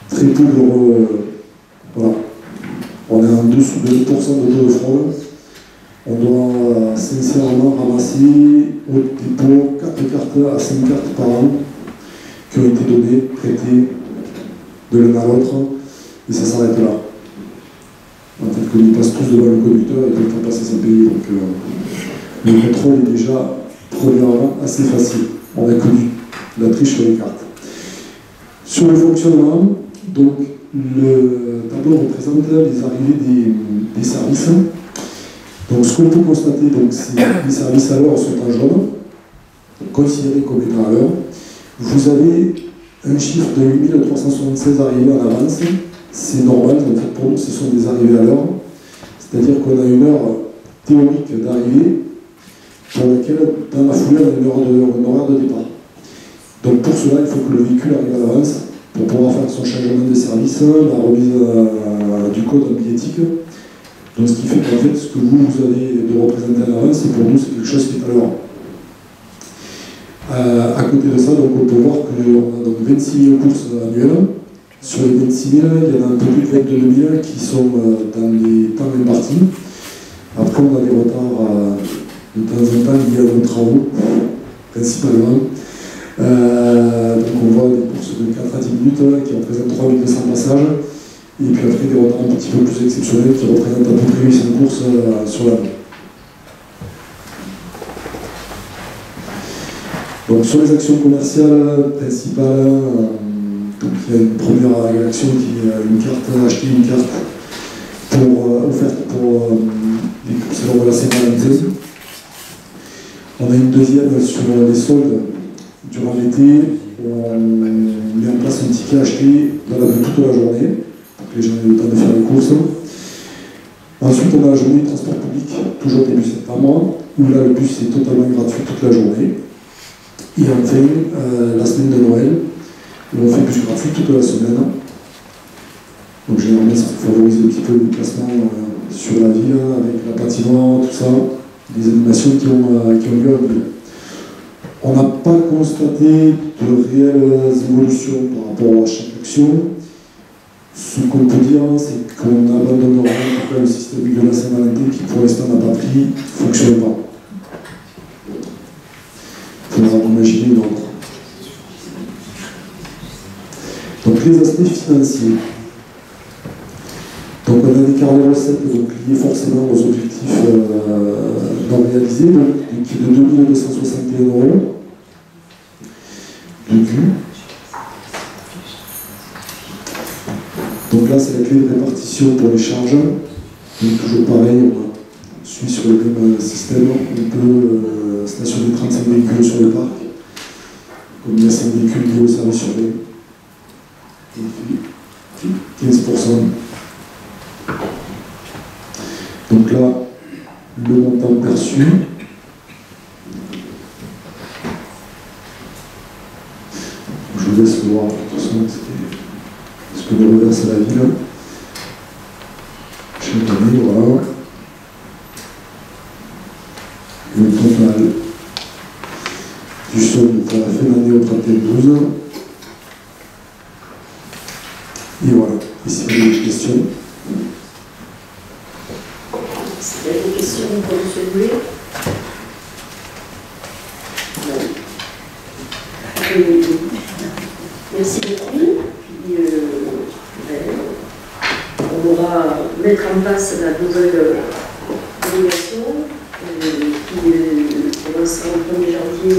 Très peu de... voilà. On est en dessous de 2% de taux de fraude. On doit sincèrement ramasser au dépôt 4 cartes à 5 cartes par an qui ont été données, prêtées de l'un à l'autre, et ça s'arrête là. En fait, comme ils passent tous devant le conducteur, ils ne peuvent pas passer sans payer. Donc, le contrôle est déjà, premièrement, assez facile. On a connu la triche sur les cartes. Sur le fonctionnement, donc, le tableau représente les arrivées des services. Donc, ce qu'on peut constater, c'est que les services à l'heure sont en jaune, considérés comme étant à l'heure. Vous avez un chiffre de 8376 arrivées en avance. C'est normal, en fait, pour nous, ce sont des arrivées à l'heure. C'est-à-dire qu'on a une heure théorique d'arrivée pour laquelle, dans la foulée, on a un horaire de départ. Donc, pour cela, il faut que le véhicule arrive à l'avance pour pouvoir faire son changement de service, la remise du code en billettique. Donc, ce qui fait qu'en fait, ce que vous avez de représenter en avance, pour nous, c'est quelque chose qui est à l'heure. À côté de ça, donc, on peut voir qu'on a donc 26 000 courses annuelles. Sur les 26 000, il y en a un peu plus de 22 000 qui sont dans les temps impartis. Après, on a des retards de temps en temps liés à nos travaux, principalement. Donc on voit des courses de 4 à 10 minutes qui représentent 3200 passages. Et puis après, des retards un petit peu plus exceptionnels qui représentent à peu près 800 courses sur l'année. Donc sur les actions commerciales principales, donc il y a une première action qui est une carte, acheter une carte offerte pour les courses lors de la Saint-Valentin. On a une deuxième sur les soldes durant l'été. On met en place un ticket acheté valable toute la journée pour que les gens aient le temps de faire les courses. Ensuite, on a la journée de transport public, toujours début septembre, où là le bus est totalement gratuit toute la journée. Et enfin, la semaine de Noël, où on fait bus gratuit toute la semaine. Donc généralement, ça favorise un petit peu le déplacement sur la ville, avec la patinoire, tout ça, des animations qui ont lieu en ville. On n'a pas constaté de réelles évolutions par rapport à chaque action. Ce qu'on peut dire, c'est qu'on abandonnera en tout cas le système de la Saint-Valentin qui pour l'instant n'a pas pris, ne fonctionne pas. Il faudra imaginer une autre. Donc les aspects financiers. Donc on a des carnets de recettes liés forcément aux objectifs non réalisés, donc qui est de 2 261 € de vue. Donc là c'est la clé de répartition pour les charges. Donc toujours pareil, on suit sur le même système. On peut stationner 35 véhicules sur le parc, comme il y a 5 véhicules liés au service surveillé. 15%. Donc là, le montant perçu. Je vous laisse voir de toute façon ce que nous reverse à la ville. Chaque année, voilà. Le total du solde pour la fin d'année au 31/12. Et voilà. Et si vous avez des questions. S'il y a des questions pour M. Boulet. Merci beaucoup. Puis, on va mettre en place la nouvelle délégation qui commencera au 1er janvier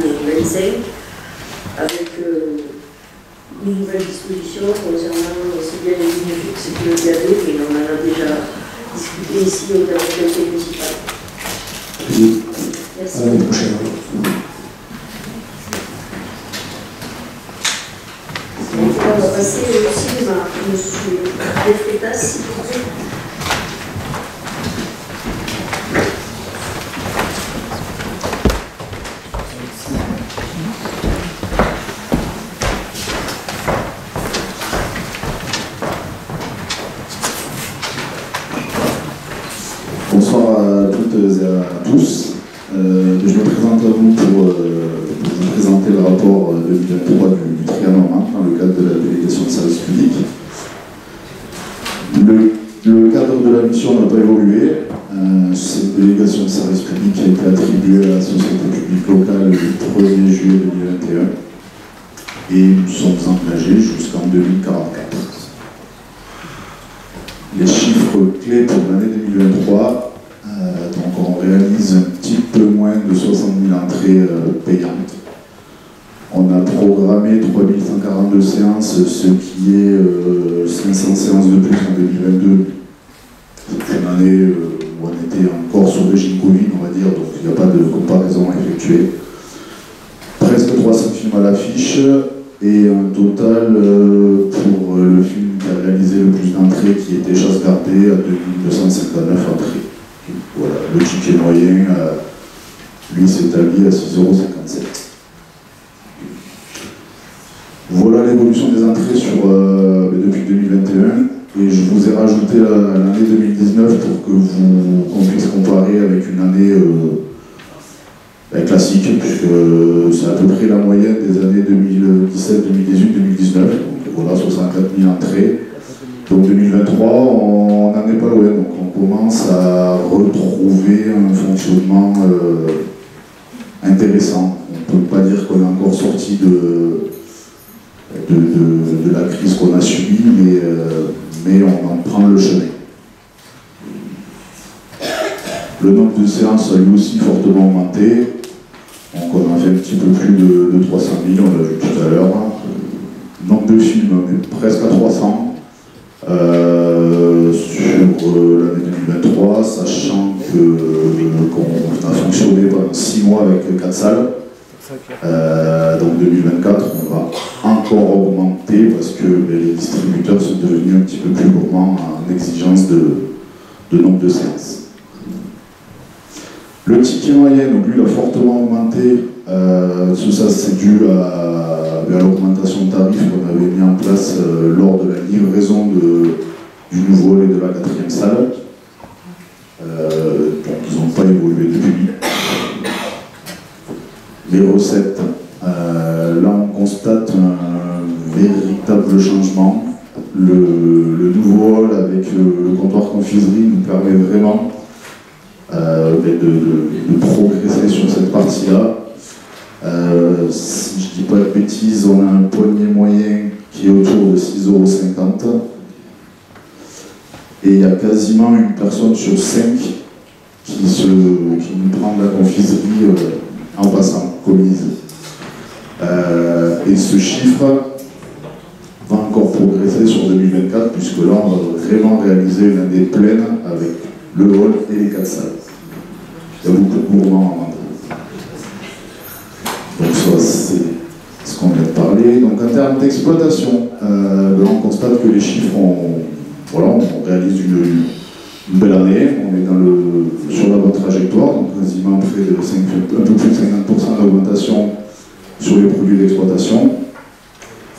2025 avec une nouvelle disposition concernant aussi bien les lignes fixes que le DAB, mais on en a déjà discuté ici au conseil municipal. Merci. À l'année prochaine. On va passer au cinéma. Monsieur Defretas, s'il vous plaît. Bonsoir à toutes et à tous. Je me présente à vous pour vous présenter le rapport 2023 du Trianormand dans le cadre de la délégation de service public. Le cadre de la mission n'a pas évolué. Cette délégation de service public a été attribuée à la société publique locale le 1er juillet 2021 et nous sommes engagés jusqu'en 2044. Les chiffres clés pour l'année 2023, donc on réalise un petit entrée payante. On a programmé 3142 séances, ce qui est 500 séances de plus en 2022. C'est une année où on était encore sur le régime Covid, on va dire, donc il n'y a pas de comparaison à effectuer. Presque 300 films à l'affiche et un total pour le film qui a réalisé le plus d'entrées, qui était Chasse gardée, à 2259 entrées. Voilà, le ticket moyen, lui, s'établit à 6,57 €. Voilà l'évolution des entrées depuis 2021, et je vous ai rajouté l'année 2019 pour que qu'on puisse comparer avec une année classique, puisque c'est à peu près la moyenne des années 2017, 2018, 2019, donc voilà 64 000 entrées. Donc 2023, on n'en est pas loin, donc on commence à retrouver un fonctionnement intéressant. On ne peut pas dire qu'on est encore sorti de la crise qu'on a subie, mais on en prend le chemin. Le nombre de séances a lui aussi fortement augmenté. Donc on a fait un petit peu plus de 300 000, on l'a vu tout à l'heure. Le nombre de films, on est presque à 300 sur l'année 2023, sachant qu'on a fonctionné pendant 6 mois avec 4 salles. Donc 2024, on va encore augmenter parce que les distributeurs sont devenus un petit peu plus gourmands en exigence de nombre de séances. Le ticket moyen, donc lui, il a fortement augmenté. Tout ça, c'est dû à l'augmentation de tarifs qu'on avait mis en place lors de la livraison du nouveau et de la 4e salle. Donc, ils n'ont pas évolué depuis. Les recettes, là, on constate un véritable changement. Le nouveau hall avec le comptoir confiserie nous permet vraiment de progresser sur cette partie-là. Si je ne dis pas de bêtises, on a un poignet moyen qui est autour de 6,50 €. Et il y a quasiment une personne sur 5 qui nous prend de la confiserie en passant, commise. Et ce chiffre va encore progresser sur 2024, puisque là, on va vraiment réaliser une année pleine avec le hall et les 4 salles. Il y a beaucoup de gourmands à vendre. Donc ça, c'est ce qu'on vient de parler. Donc en termes d'exploitation, on constate que les chiffres, on réalise une belle année. On est sur la bonne trajectoire, donc quasiment près de un peu plus de 50% d'augmentation sur les produits d'exploitation.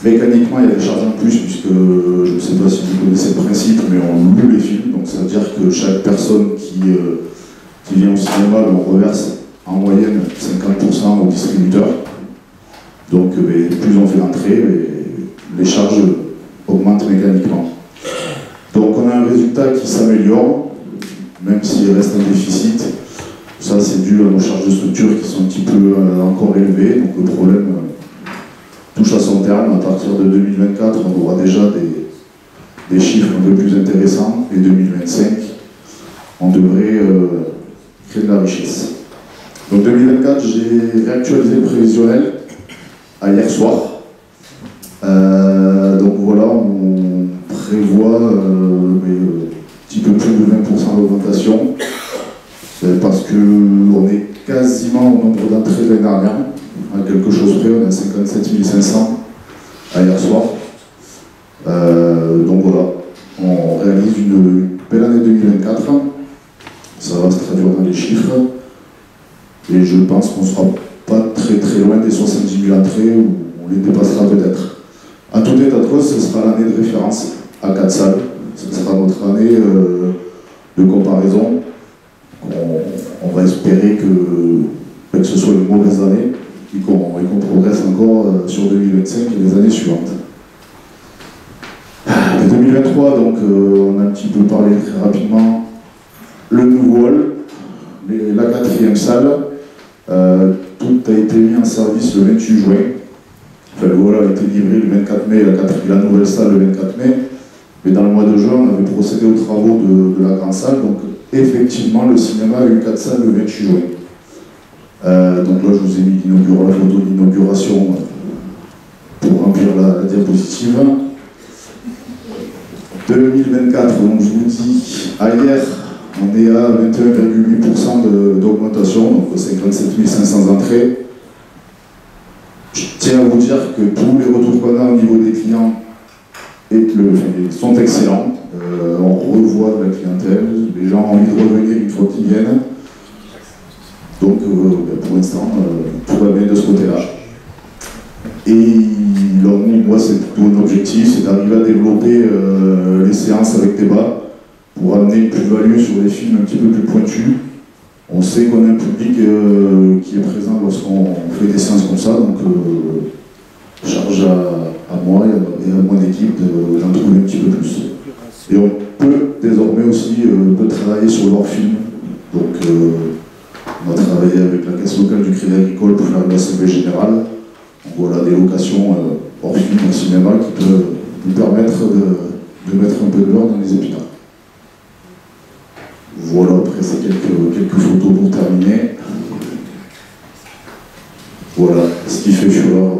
Mécaniquement, il y a des charges en plus, puisque je ne sais pas si vous connaissez le principe, mais on loue les films. Donc ça veut dire que chaque personne qui vient au cinéma, on reverse en moyenne 50% au distributeur. Donc plus on fait l'entrée, les charges augmentent mécaniquement. Donc on a un résultat qui s'améliore, même s'il reste un déficit. Ça, c'est dû à nos charges de structure qui sont un petit peu encore élevées. Donc le problème touche à son terme. À partir de 2024, on aura déjà des chiffres un peu plus intéressants. Et 2025, on devrait créer de la richesse. Donc 2024, j'ai réactualisé le prévisionnel hier soir. Donc voilà, on prévoit un petit peu plus de 20% d'augmentation, parce qu'on est quasiment au nombre d'entrées de l'année dernière, à quelque chose près, on est à 57 500 hier soir. Donc voilà, on réalise une belle année 2024, ça va se traduire dans les chiffres, et je pense qu'on ne sera pas très très loin des 70 000 entrées, où on les dépassera peut-être. À tout état de cause, ce sera l'année de référence à 4 salles. Ce sera notre année de comparaison. On va espérer que ce soit une mauvaise année et qu'on progresse encore sur 2025 et les années suivantes. Et 2023, donc, on a un petit peu parlé très rapidement. Le nouveau hall, la 4e salle, tout a été mis en service le 28 juin. Enfin, le hall a été livré le 24 mai, la nouvelle salle le 24 mai. Mais dans le mois de juin, on avait procédé aux travaux de la grande salle. Donc, effectivement, le cinéma a eu 4 salles le 28 juin. Donc là, je vous ai mis la photo d'inauguration pour remplir la diapositive. 2024, donc je vous dis, hier, on est à 21,8% d'augmentation, donc 57 500 entrées. Je tiens à vous dire que tous les retours qu'on a au niveau des clients sont excellents. On revoit de la clientèle, les gens ont envie de revenir une fois qu'ils viennent. Donc pour l'instant, tout va bien de ce côté-là. Et moi, c'est plutôt un objectif, c'est d'arriver à développer les séances avec débat pour amener une plus-value sur des films un petit peu plus pointus. On sait qu'on a un public qui est présent lorsqu'on fait des séances comme ça, donc charge à moi et à mon équipe d'en trouver un petit peu plus. Et on peut désormais aussi travailler sur leur film. Donc on a travaillé avec la caisse locale du Crédit Agricole pour faire l'assemblée générale. Donc voilà, des locations hors film au cinéma qui peuvent nous permettre de mettre un peu de l'ordre dans les épinards. Voilà, après c'est quelques photos pour terminer. Voilà ce qui fait fureur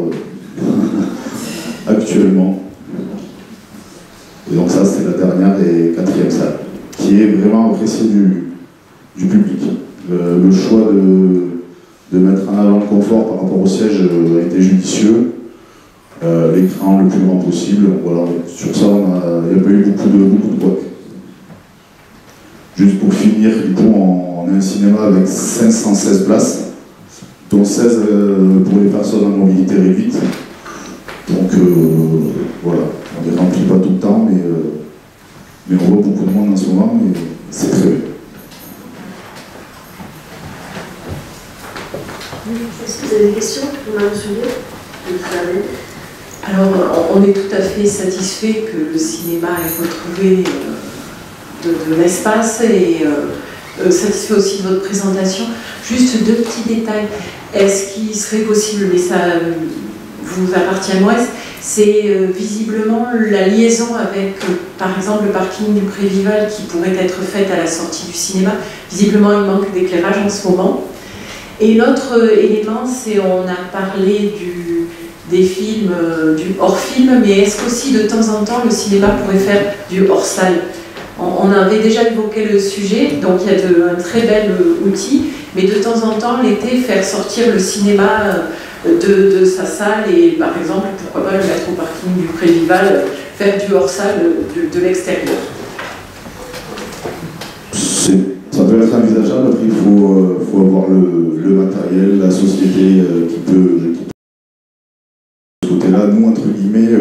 actuellement. Et donc ça c'est la dernière et quatrième salle, qui est vraiment appréciée du public. Le choix de mettre en avant le confort par rapport au siège a été judicieux. L'écran le plus grand possible. Voilà, sur ça il n'y a pas eu beaucoup de couacs. Juste pour finir, du coup, on a un cinéma avec 516 places, dont 16 pour les personnes en mobilité réduite. Donc voilà, on ne les remplit pas tout le temps, mais on voit beaucoup de monde en ce moment, et c'est très bien. Est-ce que vous avez des questions pour Mme Soulier? Alors, on est tout à fait satisfait que le cinéma ait retrouvé de l'espace et satisfait aussi de votre présentation. Juste deux petits détails. Est-ce qu'il serait possible, mais ça vous appartient moins, c'est visiblement la liaison avec, par exemple, le parking du Prévival qui pourrait être faite à la sortie du cinéma. Visiblement, il manque d'éclairage en ce moment. Et l'autre élément, c'est on a parlé des films, du hors-film, mais est-ce qu'aussi de temps en temps le cinéma pourrait faire du hors-salle? On avait déjà évoqué le sujet, donc il y a un très bel outil, mais de temps en temps l'été faire sortir le cinéma de sa salle et par exemple pourquoi pas le mettre au parking du Prévival, faire du hors-salle de l'extérieur. Ça peut être envisageable, après il faut avoir le matériel, la société qui peut de ce côté-là. Nous, entre guillemets,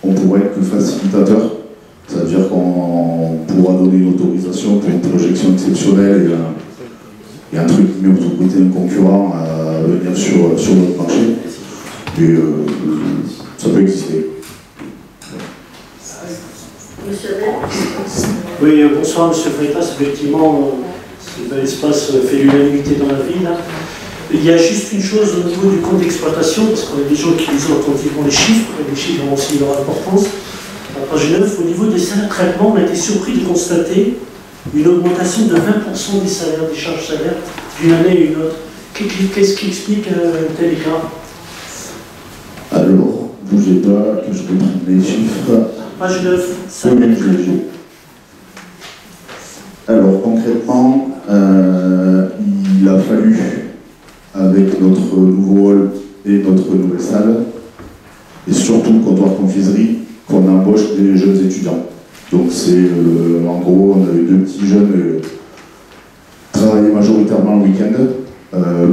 on pourrait être que facilitateur, c'est-à-dire qu'on pourra donner une autorisation pour une projection exceptionnelle et entre guillemets autorité un concurrent à venir sur notre marché. Et ça peut exister. Monsieur Abel. Oui, bonsoir Monsieur Freitas. Effectivement, l'espace fait l'unanimité dans la ville. Il y a juste une chose au niveau du compte d'exploitation, parce qu'on a des gens qui nous ont attentivement les chiffres, et les chiffres ont aussi leur importance. À page 9, au niveau des salaires de traitement, on a été surpris de constater une augmentation de 20% des salaires, des charges salaires, d'une année à une autre. Qu'est-ce qui explique un tel écart? Alors, bougez pas, que je reprenne les chiffres. Page 9, ça Alors, concrètement, il a fallu, avec notre nouveau hall et notre nouvelle salle, et surtout le comptoir confiserie, qu'on embauche des jeunes étudiants. Donc c'est, en gros, on a eu deux petits jeunes travailler majoritairement le week-end,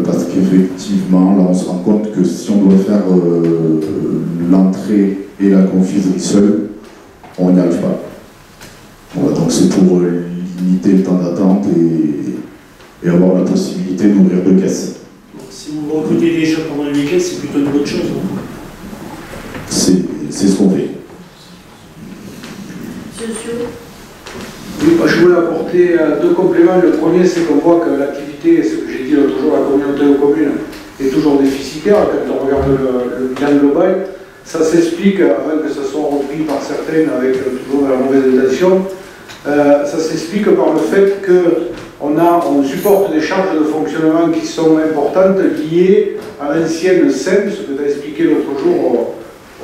parce qu'effectivement, là on se rend compte que si on doit faire l'entrée et la confiserie seule, on n'y arrive pas. Voilà, donc c'est pour limiter le temps d'attente et avoir la possibilité d'ouvrir deux caisses. Si vous recrutez des gens pendant le week-end, c'est plutôt une bonne chose. C'est ce qu'on fait. Oui, je voulais apporter deux compléments. Le premier, c'est qu'on voit que l'activité, ce que j'ai dit l'autre jour, la communauté de communes est toujours déficitaire. Quand on regarde le bilan global, ça s'explique, avant que ce soit repris par certaines avec toujours la mauvaise intention, ça s'explique par le fait on supporte des charges de fonctionnement qui sont importantes liées à l'ancienne SEM, ce que tu as expliqué l'autre jour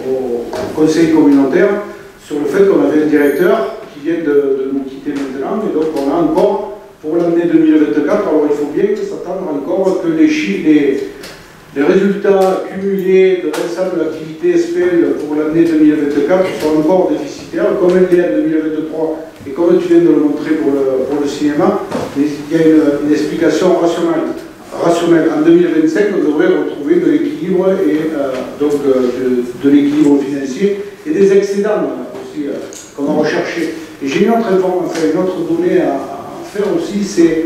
au conseil communautaire, sur le fait qu'on avait un directeur qui vient de nous quitter maintenant, et donc on a encore, pour l'année 2024, alors il faut bien s'attendre encore que les résultats cumulés de l'ensemble de l'activité SPL pour l'année 2024 sont encore déficitaires, comme elle l'est en 2023, et comme tu viens de le montrer pour le cinéma, il y a une explication rationnelle. En 2025, on devrait retrouver de l'équilibre, et donc de l'équilibre financier, et des excédents aussi qu'on a recherché. Et j'ai une autre donnée à faire aussi, c'est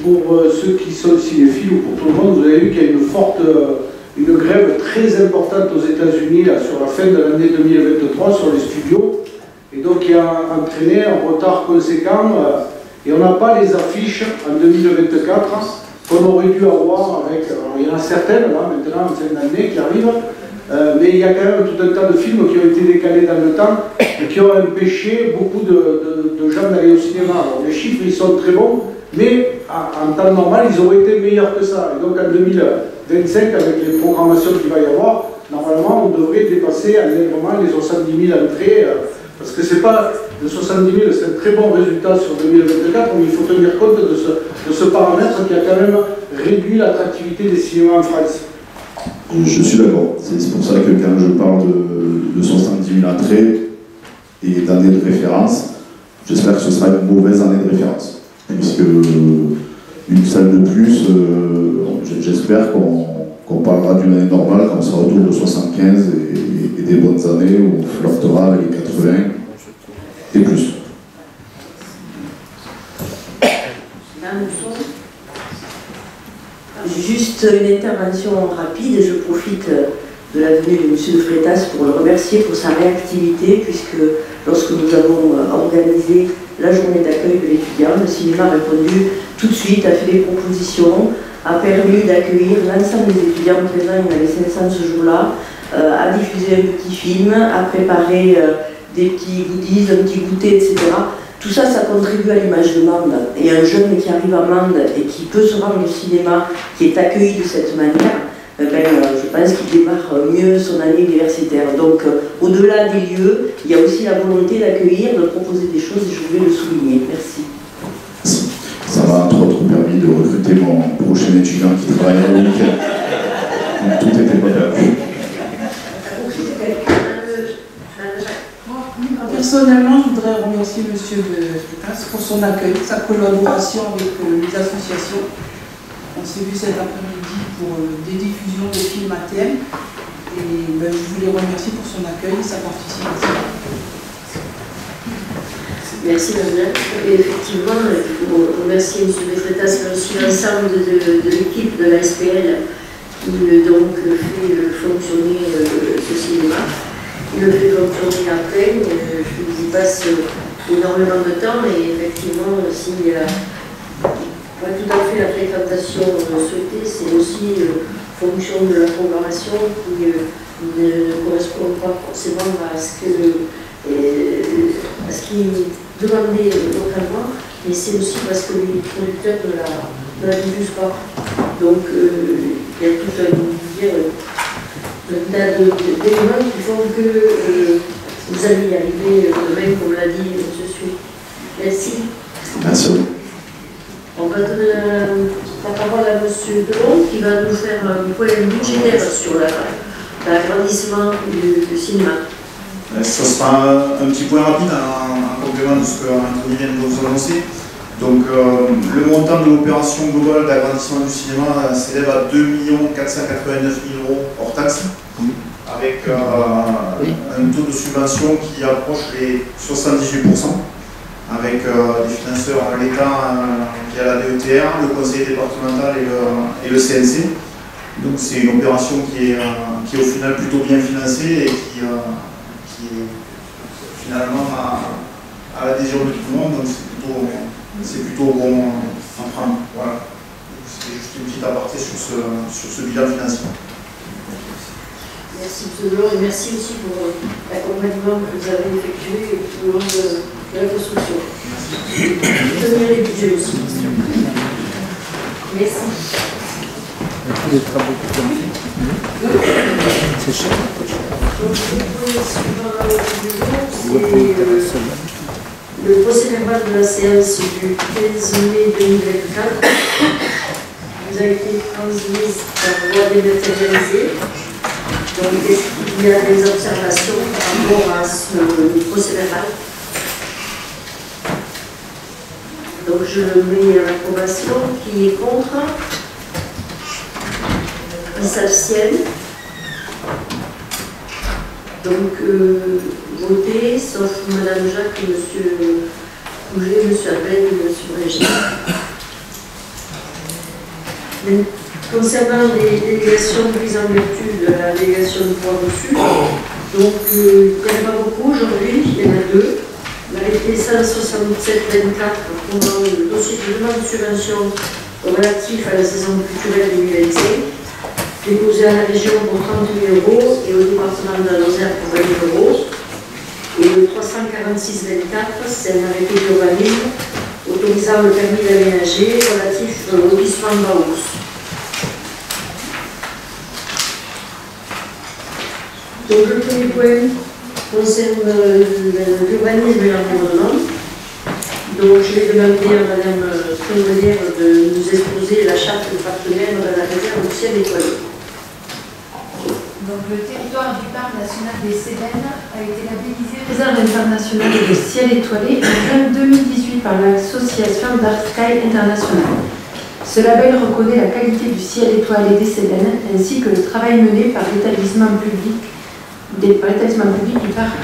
pour ceux qui sont cinéphiles ou pour tout le monde, vous avez vu qu'il y a une grève très importante aux États-Unis sur la fin de l'année 2023 sur les studios, et donc il a entraîné un retard conséquent, et on n'a pas les affiches en 2024 qu'on aurait dû avoir avec. Alors, il y en a certaines là maintenant en fin d'année qui arrivent, mais il y a quand même tout un tas de films qui ont été décalés dans le temps et qui ont empêché beaucoup de gens d'aller au cinéma. Alors, les chiffres ils sont très bons, mais en temps normal ils auraient été meilleurs que ça. Et donc en 2025, avec les programmations qu'il va y avoir, normalement on devrait dépasser allègrement les 70 000 entrées, parce que c'est pas de 70 000, c'est un très bon résultat sur 2024, mais il faut tenir compte de ce paramètre qui a quand même réduit l'attractivité des cinémas en France. Je suis d'accord. C'est pour ça que quand je parle de 70 000 entrées et d'année de référence, j'espère que ce sera une mauvaise année de référence. Puisque une salle de plus, j'espère qu'on parlera d'une année normale quand on sera autour de 75 et des bonnes années où on flirtera les 80 et plus. Juste une intervention rapide, je profite de la venue de M. de Freitas pour le remercier pour sa réactivité, puisque lorsque nous avons organisé la journée d'accueil de l'étudiant, le cinéma a répondu tout de suite, a fait des propositions, a permis d'accueillir l'ensemble des étudiants présents, il y en avait 500 ce jour-là, a diffusé un petit film, a préparé des petits goodies, un petit goûter, etc. Tout ça, ça contribue à l'image de Mende. Et un jeune qui arrive à Mende et qui peut se rendre au cinéma, qui est accueilli de cette manière, je pense qu'il démarre mieux son année universitaire. Donc, au-delà des lieux, il y a aussi la volonté d'accueillir, de proposer des choses, et je voulais le souligner. Merci. Ça m'a entre autres permis de recruter mon prochain étudiant qui travaille le week-end. Donc tout était pas perdu. Personnellement, je voudrais remercier M. de Freitas pour son accueil, sa collaboration avec les associations. On s'est vu cet après-midi pour des diffusions de films à thème. Et je voulais remercier pour son accueil et sa participation. Merci Madame. Et effectivement, il faut remercier M. de Freitas, mais aussi l'ensemble de l'équipe de la SPL qui donc fait fonctionner ce cinéma. Il le fait fonctionner à peine, je y passe énormément de temps, et effectivement, s'il y a pas tout à fait la fréquentation souhaitée, c'est aussi fonction de la programmation qui ne correspond pas forcément à ce qui est demandé localement, mais c'est aussi parce que les producteurs ne la diffusent pas. Donc il y a tout un tas d'éléments qui font que vous allez y arriver demain, comme l'a dit M. Suy. Merci. Merci. On va donner la parole à M. Delon qui va nous faire un point budgétaire sur l'agrandissement du cinéma. Ce sera un petit point rapide en complément de ce que Anthony vient de vous annoncer. Donc le montant de l'opération globale d'agrandissement du cinéma s'élève à 2 489 000 € hors taxe, avec un taux de subvention qui approche les 78%, avec des financeurs à l'État qui a la DETR, le conseil départemental et le CNC. Donc c'est une opération qui est au final plutôt bien financée et qui finalement a l'adhésion de tout le monde, donc c'est plutôt bon à prendre. Voilà. C'est juste une petite aparté sur ce bilan financier. Merci M. Delon, et merci aussi pour l'accompagnement que vous avez effectué tout au long de de la construction. Tenir les budgets aussi. Merci. Tous les travaux qui sont c'est cher. Donc, le point suivant c'est le procès verbal de la séance du 15 mai 2024 vous a été transmis par voie dématérialisée. Donc, est-ce qu'il y a des observations par rapport à ce procès verbal? Donc, je le mets à l'approbation. Qui est contre? Qui s'abstiennent? Donc, voter, sauf Madame Jacques, Monsieur Pouget, Monsieur Abel et Monsieur Régis. Concernant les délégations prises en vertu de la délégation de droit reçu, donc il n'y en a pas beaucoup aujourd'hui, il y en a deux. L'arrêté 167-24 pour le dossier de demande de subvention relatif à la saison culturelle 2025, déposé à la région pour 30 000 € et au département de la Lozère pour 20 000 €. Et le 346-24, c'est un arrêté d'urbanisme autorisant le permis d'aménager relatif au lotissement de Baous. Donc le premier point concerne l'urbanisme et l'environnement. Donc je vais demander à Madame Trémolière de nous exposer la charte de partenaire de la réserve du ciel étoilé. Donc, le territoire du parc national des Cévennes a été labellisé réserve internationale de ciel étoilé en juin 2018 par l'association Dark Sky International. Ce label reconnaît la qualité du ciel étoilé des Cévennes ainsi que le travail mené par l'établissement public du parc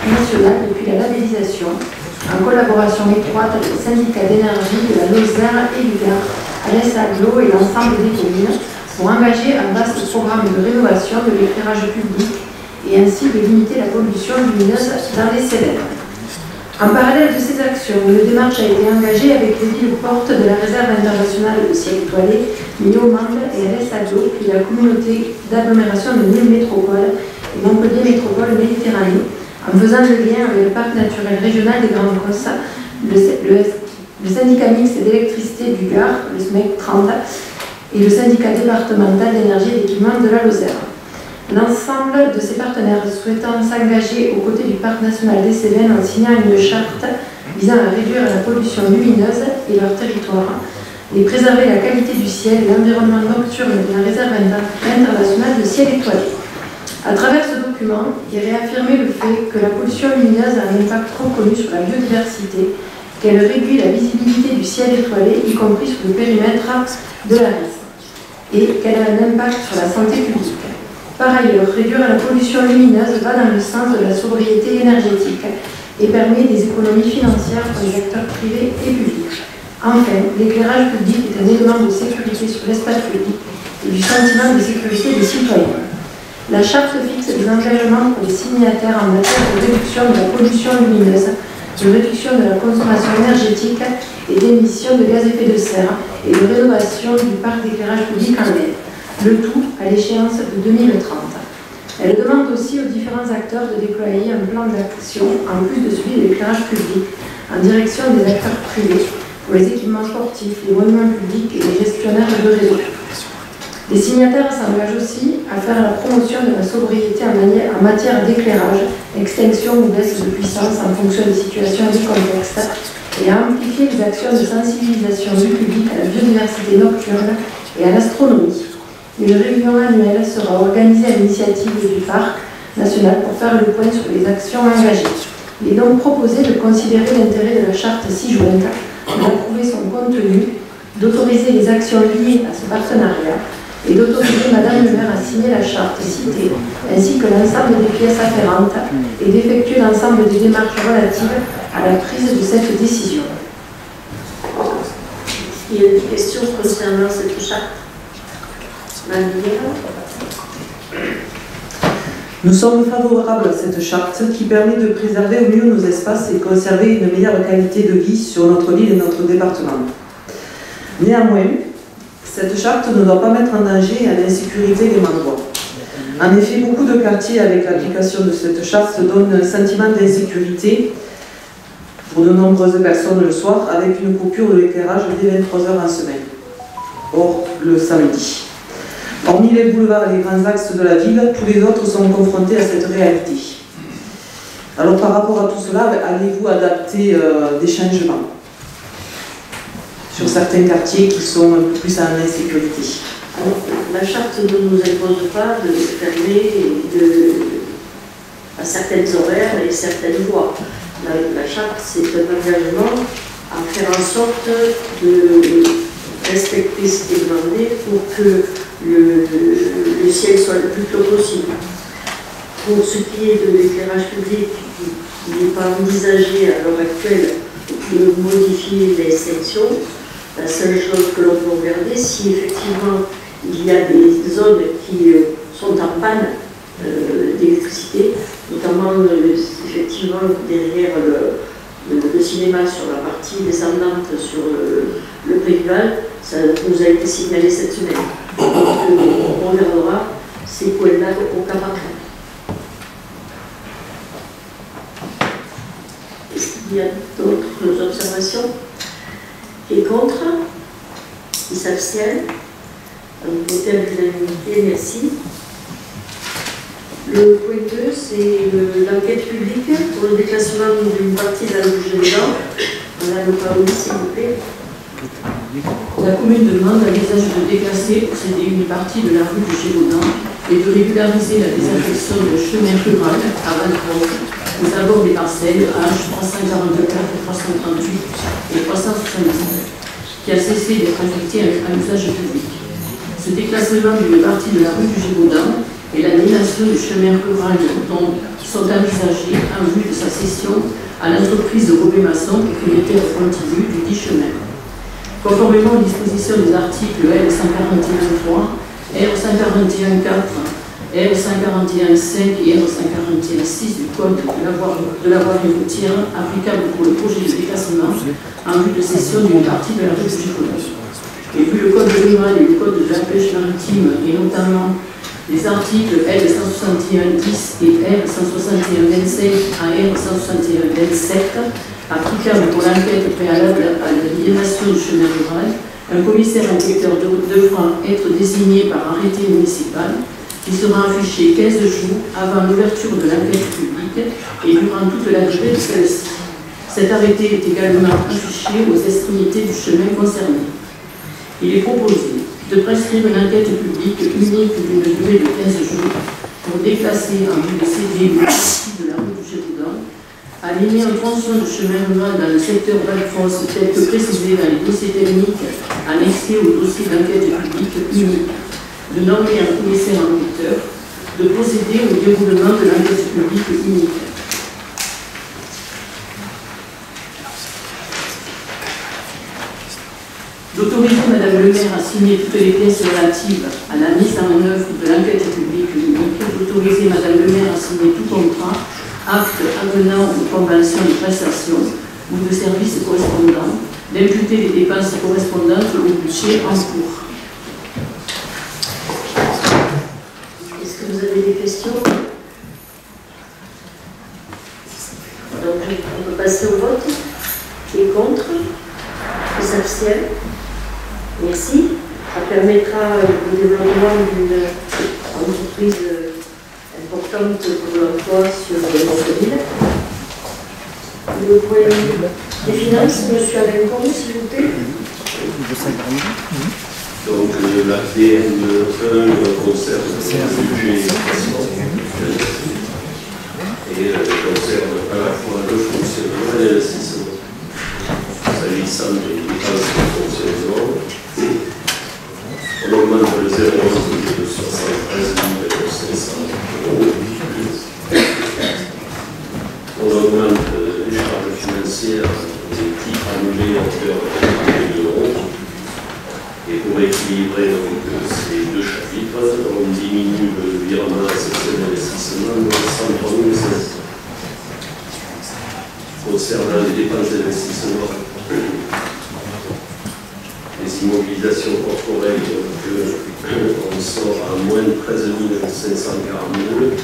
national depuis la labellisation, en collaboration étroite avec les syndicats d'énergie de la Lozère et du Gard, Alès Aglo et l'ensemble des communes, pour engager un vaste programme de rénovation de l'éclairage public et ainsi de limiter la pollution lumineuse dans les Cévennes. En parallèle de ces actions, une démarche a été engagée avec les villes portes de la réserve internationale de ciel étoilé, Millau-Mende et Alès Aglo, puis la communauté d'agglomération de Nîmes Métropole et Montpellier Métropole Méditerranée, en faisant le lien avec le parc naturel régional des Grandes Cosses, le syndicat mixte d'électricité du Gard, le SMEC 30, et le syndicat départemental d'énergie et d'équipement de la Lozère. L'ensemble de ces partenaires souhaitant s'engager aux côtés du parc national des Cévennes en signant une charte visant à réduire la pollution lumineuse et leur territoire et préserver la qualité du ciel et l'environnement nocturne de la réserve internationale de ciel étoilé. À travers ce document, il est réaffirmé le fait que la pollution lumineuse a un impact reconnu sur la biodiversité, qu'elle réduit la visibilité du ciel étoilé, y compris sur le périmètre de la RIS, et qu'elle a un impact sur la santé publique. Par ailleurs, réduire la pollution lumineuse va dans le sens de la sobriété énergétique et permet des économies financières pour les acteurs privés et publics. Enfin, l'éclairage public est un élément de sécurité sur l'espace public et du sentiment de sécurité des citoyens. La charte fixe des engagements pour les signataires en matière de réduction de la pollution lumineuse, de réduction de la consommation énergétique et d'émissions de gaz à effet de serre et de rénovation du parc d'éclairage public en LED, le tout à l'échéance de 2030. Elle demande aussi aux différents acteurs de déployer un plan d'action, en plus de celui de l'éclairage public, en direction des acteurs privés pour les équipements sportifs, les monuments publics et les gestionnaires de réseau. Les signataires s'engagent aussi à faire la promotion de la sobriété en matière d'éclairage, extinction ou baisse de puissance en fonction des situations et du contexte, et à amplifier les actions de sensibilisation du public à la biodiversité nocturne et à l'astronomie. Une réunion annuelle sera organisée à l'initiative du parc national pour faire le point sur les actions engagées. Il est donc proposé de considérer l'intérêt de la charte ci-jointe, d'approuver son contenu, d'autoriser les actions liées à ce partenariat et d'autoriser Madame le maire à signer la charte citée, ainsi que l'ensemble des pièces afférentes et d'effectuer l'ensemble des démarches relatives à la prise de cette décision. Il y a des questions concernant cette charte? Nous sommes favorables à cette charte qui permet de préserver au mieux nos espaces et conserver une meilleure qualité de vie sur notre ville et notre département. Néanmoins, cette charte ne doit pas mettre en danger l'insécurité des endroits. En effet, beaucoup de quartiers avec l'application de cette charte donnent un sentiment d'insécurité pour de nombreuses personnes le soir, avec une coupure de l'éclairage dès 23h en semaine. Or, le samedi. Hormis les boulevards et les grands axes de la ville, tous les autres sont confrontés à cette réalité. Alors par rapport à tout cela, allez-vous adapter des changements sur certains quartiers qui sont un peu plus en insécurité? Alors, la charte ne nous impose pas de fermer à certaines horaires et certaines voies. La charte, c'est un engagement à faire en sorte de respecter ce qui est demandé pour que le ciel soit le plus tôt possible. Pour ce qui est de l'éclairage public, il n'est pas envisagé à l'heure actuelle de modifier les sections. La seule chose que l'on peut regarder, si effectivement il y a des zones qui sont en panne d'électricité, notamment effectivement derrière le cinéma sur la partie descendante sur le Préval, ça nous a été signalé cette semaine. Donc on regardera ces points-là au cas par cas. Est-ce qu'il y a d'autres observations? Qui est contre? Qui s'abstiennent? Voté à l'unanimité, merci. Le point 2, c'est l'enquête publique pour le déclassement d'une partie de la rue du Gévaudan. Madame Paoli, s'il vous plaît. La commune demande à l'usage de déclasser pour céder une partie de la rue du Gévaudan et de régulariser la désaffection de chemin rural à Valcroze, aux abords des parcelles H344, 338 et 379, qui a cessé d'être affecté à l'usage public. Ce déclassement d'une partie de la rue du Gévaudan et l'annulation du chemin rural dont sont envisagés en vue de sa cession à l'entreprise de Robé Masson, propriétaire continu du dit chemin. Conformément aux dispositions des articles R141.3, R141.4, R141.5 et R141.6 du Code de la voirie routière applicable pour le projet de déclassement en vue de cession d'une partie de la rue du Gévaudan. Et vu le Code rural et le Code de la pêche maritime, et notamment les articles L161.10 et R161.25 à R161.27, applicables pour l'enquête préalable à l'aliénation du chemin rural, un commissaire enquêteur devra être désigné par arrêté municipal qui sera affiché 15 jours avant l'ouverture de l'enquête publique et durant toute la durée de celle-ci. Cet arrêté est également affiché aux extrémités du chemin concerné. Il est proposé de prescrire une enquête publique unique d'une durée de 15 jours pour déclasser en vue de céder une partie de la rue du Gévaudan, aligner un tronçon de chemin rural dans le secteur Valcroze tel que précisé dans les dossiers techniques annexés au dossier d'enquête publique unique, de nommer un commissaire enquêteur, de procéder au déroulement de l'enquête publique unique. D'autoriser Madame le maire à signer toutes les pièces relatives à la mise en œuvre de l'enquête publique unique, d'autoriser Madame le maire à signer tout contrat, acte avenant aux conventions de prestation ou de services correspondants, d'imputer les dépenses correspondantes au budget en cours. Est-ce que vous avez des questions? Donc, on peut passer au vote. Qui est contre? Qui s'abstient? Merci. Ça permettra le développement d'une entreprise importante pour l'emploi sur notre ville. Le point des finances, M. Alençon, s'il vous plaît. Donc l'ADN 1 concerne le budget et concerne à la fois le fonctionnement et l'investissement. S'agissant des dépenses de fonctionnement, on augmente le 0,11 de 73 500 €. On augmente les charges financières des titres annulés à hauteur de 1 million €. Et pour équilibrer donc ces deux chapitres, on diminue le virement à section d'investissement de 103 500. Concernant les dépenses d'investissement, les immobilisations corporelles, on sort à moins de 13 542,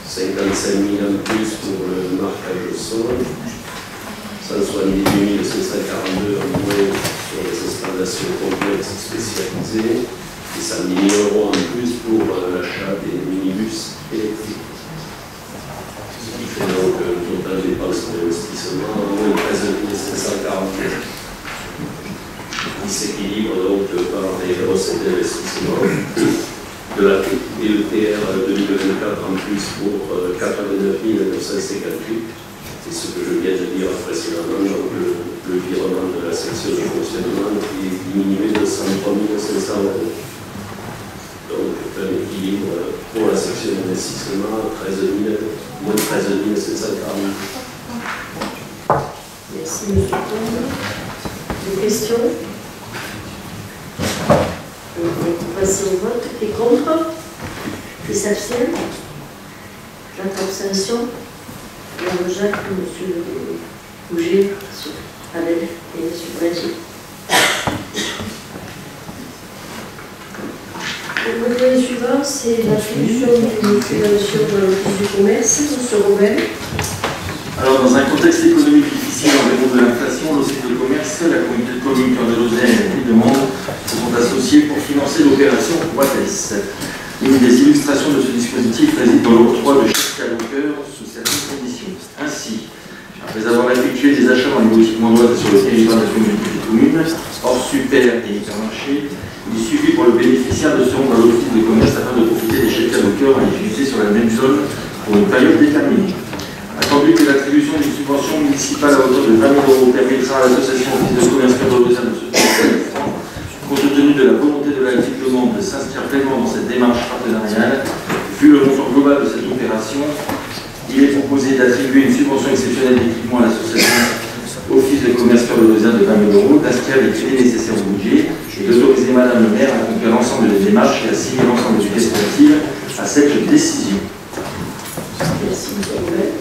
55 000 en plus pour le marquage au sol. Ça 178 742 en moins sur les installations complexes spécialisées et 100 000 € en plus pour l'achat des minibus électriques. Ce qui fait donc un total dépense d'investissement en moins 13 540 €. Qui s'équilibre donc par les recettes d'investissement de la DETR 2024 en plus pour 89 958. C'est ce que je viens de dire précédemment, donc le virement de la section de fonctionnement qui est diminué de 103 500 €. Donc un équilibre pour la section d'investissement moins 13 740. Merci M. Combe. Des questions? On va passer au vote. Qui est contre? Qui s'abstient? 4 abstentions. Mme Jacques, M. Bouger, M. Adel et M. Brady. Le modèle suivant, c'est l'attribution d'une subvention de l'Office du commerce. M. Robert. Alors, dans un contexte économique difficile en raison de l'inflation, l'Office de commerce, la communauté de communes Cœur de Lausanne et les demandes se sont associés pour financer l'opération Wattès. Une des illustrations de ce dispositif réside dans l'octroi de chèques cadeaux cœur sous certaines conditions. Ainsi, après avoir effectué des achats dans les boutiques mondoises sur le territoire de la communauté de communes, hors super et hypermarché, il suffit pour le bénéficiaire de se rendre à l'Office de commerce afin de profiter des chèques cadeaux cœur à utiliser sur la même zone pour une période déterminée. Attendu que l'attribution d'une subvention municipale à hauteur de 20 000 € permettra à l'association Office de commerce Cœur de Lausanne de se financer, compte tenu de la volonté de la demande de s'inscrire pleinement dans cette démarche partenariale, vu le montant global de cette opération, il est proposé d'attribuer une subvention exceptionnelle d'équipement à l'association Office de commerce Cœur de Lausanne de 20 000 €, d'inscrire les crédits nécessaires au budget et d'autoriser Madame le maire à accomplir l'ensemble des démarches et à signer l'ensemble des pièces relatives à cette décision. Merci, M. Robert.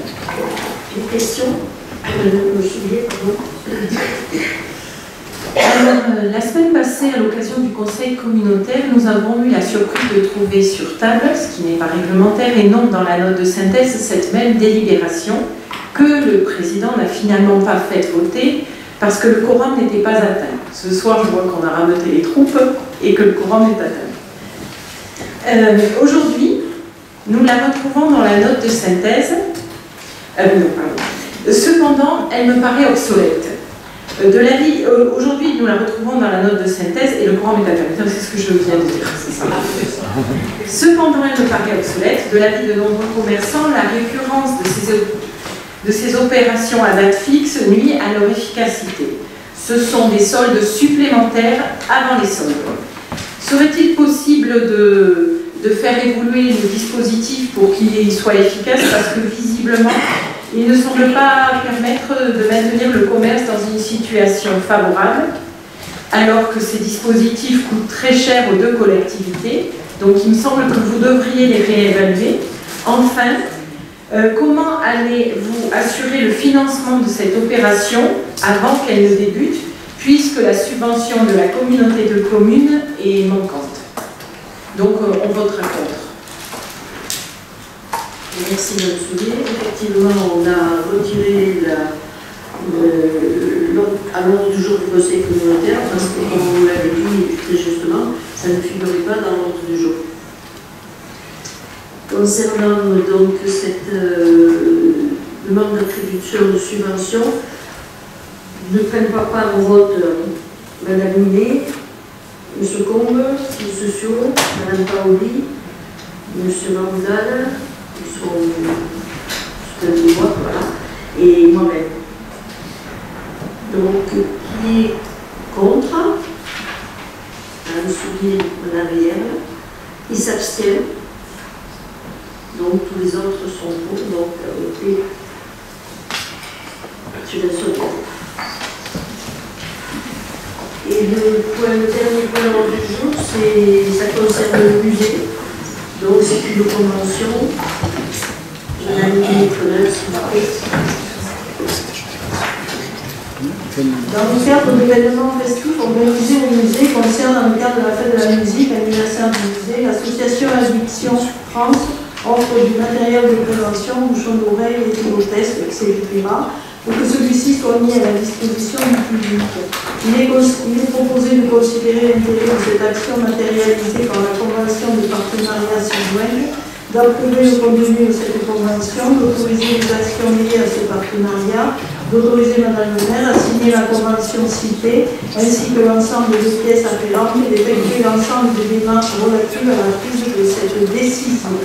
Une question? Alors, la semaine passée, à l'occasion du conseil communautaire, nous avons eu la surprise de trouver sur table, ce qui n'est pas réglementaire et non dans la note de synthèse, cette même délibération que le président n'a finalement pas fait voter parce que le quorum n'était pas atteint. Ce soir, je vois qu'on a rameuté les troupes et que le quorum est atteint. Aujourd'hui, nous la retrouvons dans la note de synthèse. Cependant, elle me paraît obsolète. Aujourd'hui, nous la retrouvons dans la note de synthèse et le quorum est atteint. C'est ce que je viens de dire. Cependant, elle me paraît obsolète. De l'avis de nombreux commerçants, la récurrence de ces opérations à date fixe nuit à leur efficacité. Ce sont des soldes supplémentaires avant les soldes. Serait-il possible de faire évoluer le dispositif pour qu'il soit efficace, parce que visiblement, il ne semble pas permettre de maintenir le commerce dans une situation favorable, alors que ces dispositifs coûtent très cher aux deux collectivités. Donc il me semble que vous devriez les réévaluer. Enfin, comment allez-vous assurer le financement de cette opération avant qu'elle ne débute, puisque la subvention de la communauté de communes est manquante? Donc on votera contre. Merci Mme Soulier. Effectivement, on a retiré à l'ordre du jour du conseil communautaire parce que, comme vous l'avez dit très justement, ça ne figurait pas dans l'ordre du jour. Concernant donc cette demande d'attribution de subvention, ne prennent pas part au vote Mme Minet, M. Combe, M. Sio, Mme Paoli, M. Mandal, voilà, et moi-même. Donc, qui est contre? Mme Soulier, Mme Riel. Qui s'abstient? Donc, tous les autres sont pour, donc, voter subvention. Et le dernier point de l'ordre du jour, ça concerne le musée. Donc, c'est une convention. Dans le cadre d'événements festifs organisés au musée, concerne dans le cadre de la fête de la musique, l'anniversaire du musée, l'association Addiction France offre du matériel de prévention, bouchons d'oreilles, éthylotest, etc. pour que celui-ci soit mis à la disposition du public. Il est proposé de considérer l'intérêt de cette action matérialisée par la convention de partenariat ci-jointe, d'approuver le contenu de cette convention, d'autoriser les actions liées à ce partenariat, d'autoriser Madame le maire à signer la convention citée, ainsi que l'ensemble des pièces afférentes et d'effectuer l'ensemble des démarches relatives à la prise de cette décision.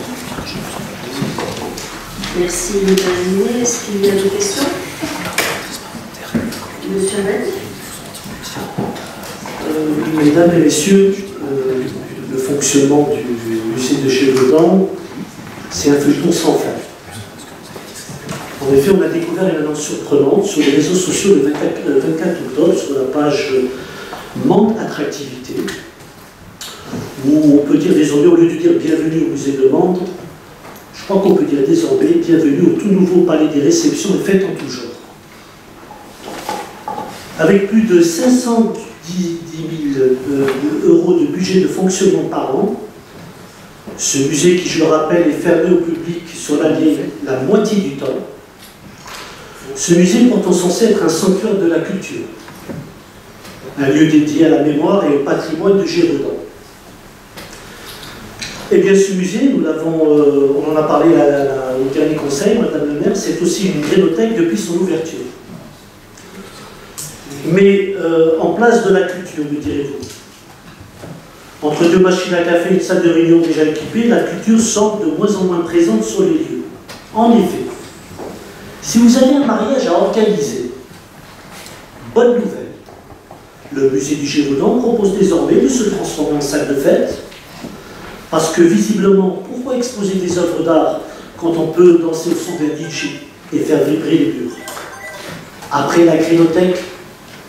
Merci, Madame. Est-ce qu'il y a des questions? Monsieur Abed. Mesdames et messieurs, le fonctionnement du musée de Gévaudan, c'est un feuilleton sans fin. En effet, on a découvert une annonce surprenante sur les réseaux sociaux le 24 octobre sur la page Manque Attractivité, où on peut dire désormais, au lieu de dire bienvenue au musée de Mende, je crois qu'on peut dire désormais bienvenue au tout nouveau palais des réceptions et fêtes en tout genre. Avec plus de 510 000 € de budget de fonctionnement par an, ce musée qui, je le rappelle, est fermé au public sur l'année la moitié du temps, ce musée est pourtant censé être un sanctuaire de la culture, un lieu dédié à la mémoire et au patrimoine de Gévaudan. Eh bien, ce musée, nous l'avons, on en a parlé au dernier conseil, Madame le maire, c'est aussi une grénothèque depuis son ouverture. Mais en place de la culture, me direz-vous. Entre deux machines à café et une salle de réunion déjà équipée, la culture semble de moins en moins présente sur les lieux. En effet, si vous avez un mariage à organiser, bonne nouvelle, le musée du Gévaudan propose désormais de se transformer en salle de fête, parce que visiblement, pourquoi exposer des œuvres d'art quand on peut danser au son d'un DJ et faire vibrer les murs? Après la grénothèque,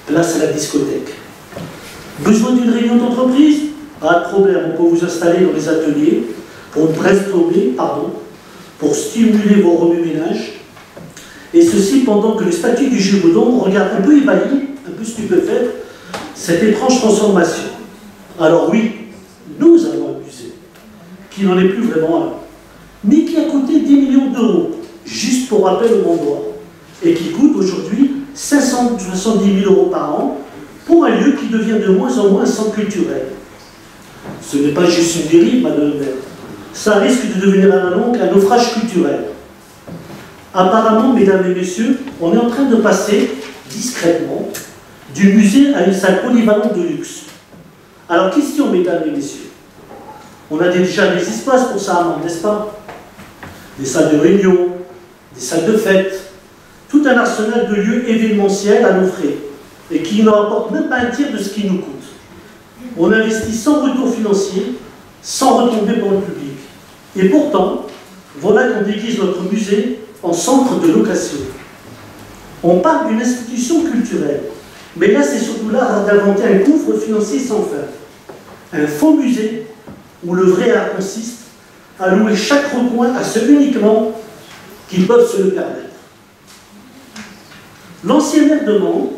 place à la discothèque. Besoin d'une réunion d'entreprise? Pas de problème, on peut vous installer dans les ateliers pour brainstormer, pour stimuler vos remue-ménages. Et ceci pendant que le statut du Gévaudan regarde un peu ébahi, un peu stupéfait, cette étrange transformation. Alors oui, nous avons un musée qui n'en est plus vraiment un, mais qui a coûté 10 millions d'euros, juste pour rappel au Mondois, et qui coûte aujourd'hui 570 000 € par an pour un lieu qui devient de moins en moins un centre culturel. Ce n'est pas juste une dérive, Madame le maire. Ça risque de devenir un naufrage culturel. Apparemment, mesdames et messieurs, on est en train de passer discrètement du musée à une salle polyvalente de luxe. Alors, question, mesdames et messieurs. On a déjà des espaces pour ça à Mende, n'est-ce pas? Des salles de réunion, des salles de fête, tout un arsenal de lieux événementiels à nos frais, et qui ne rapportent même pas un tiers de ce qui nous coûte. On investit sans retour financier, sans retombée pour le public. Et pourtant, voilà qu'on déguise notre musée en centre de location. On parle d'une institution culturelle, mais là c'est surtout l'art d'inventer un gouffre financier sans fin. Un faux musée où le vrai art consiste à louer chaque recoin à ceux uniquement qui peuvent se le permettre. L'ancien maire de Mende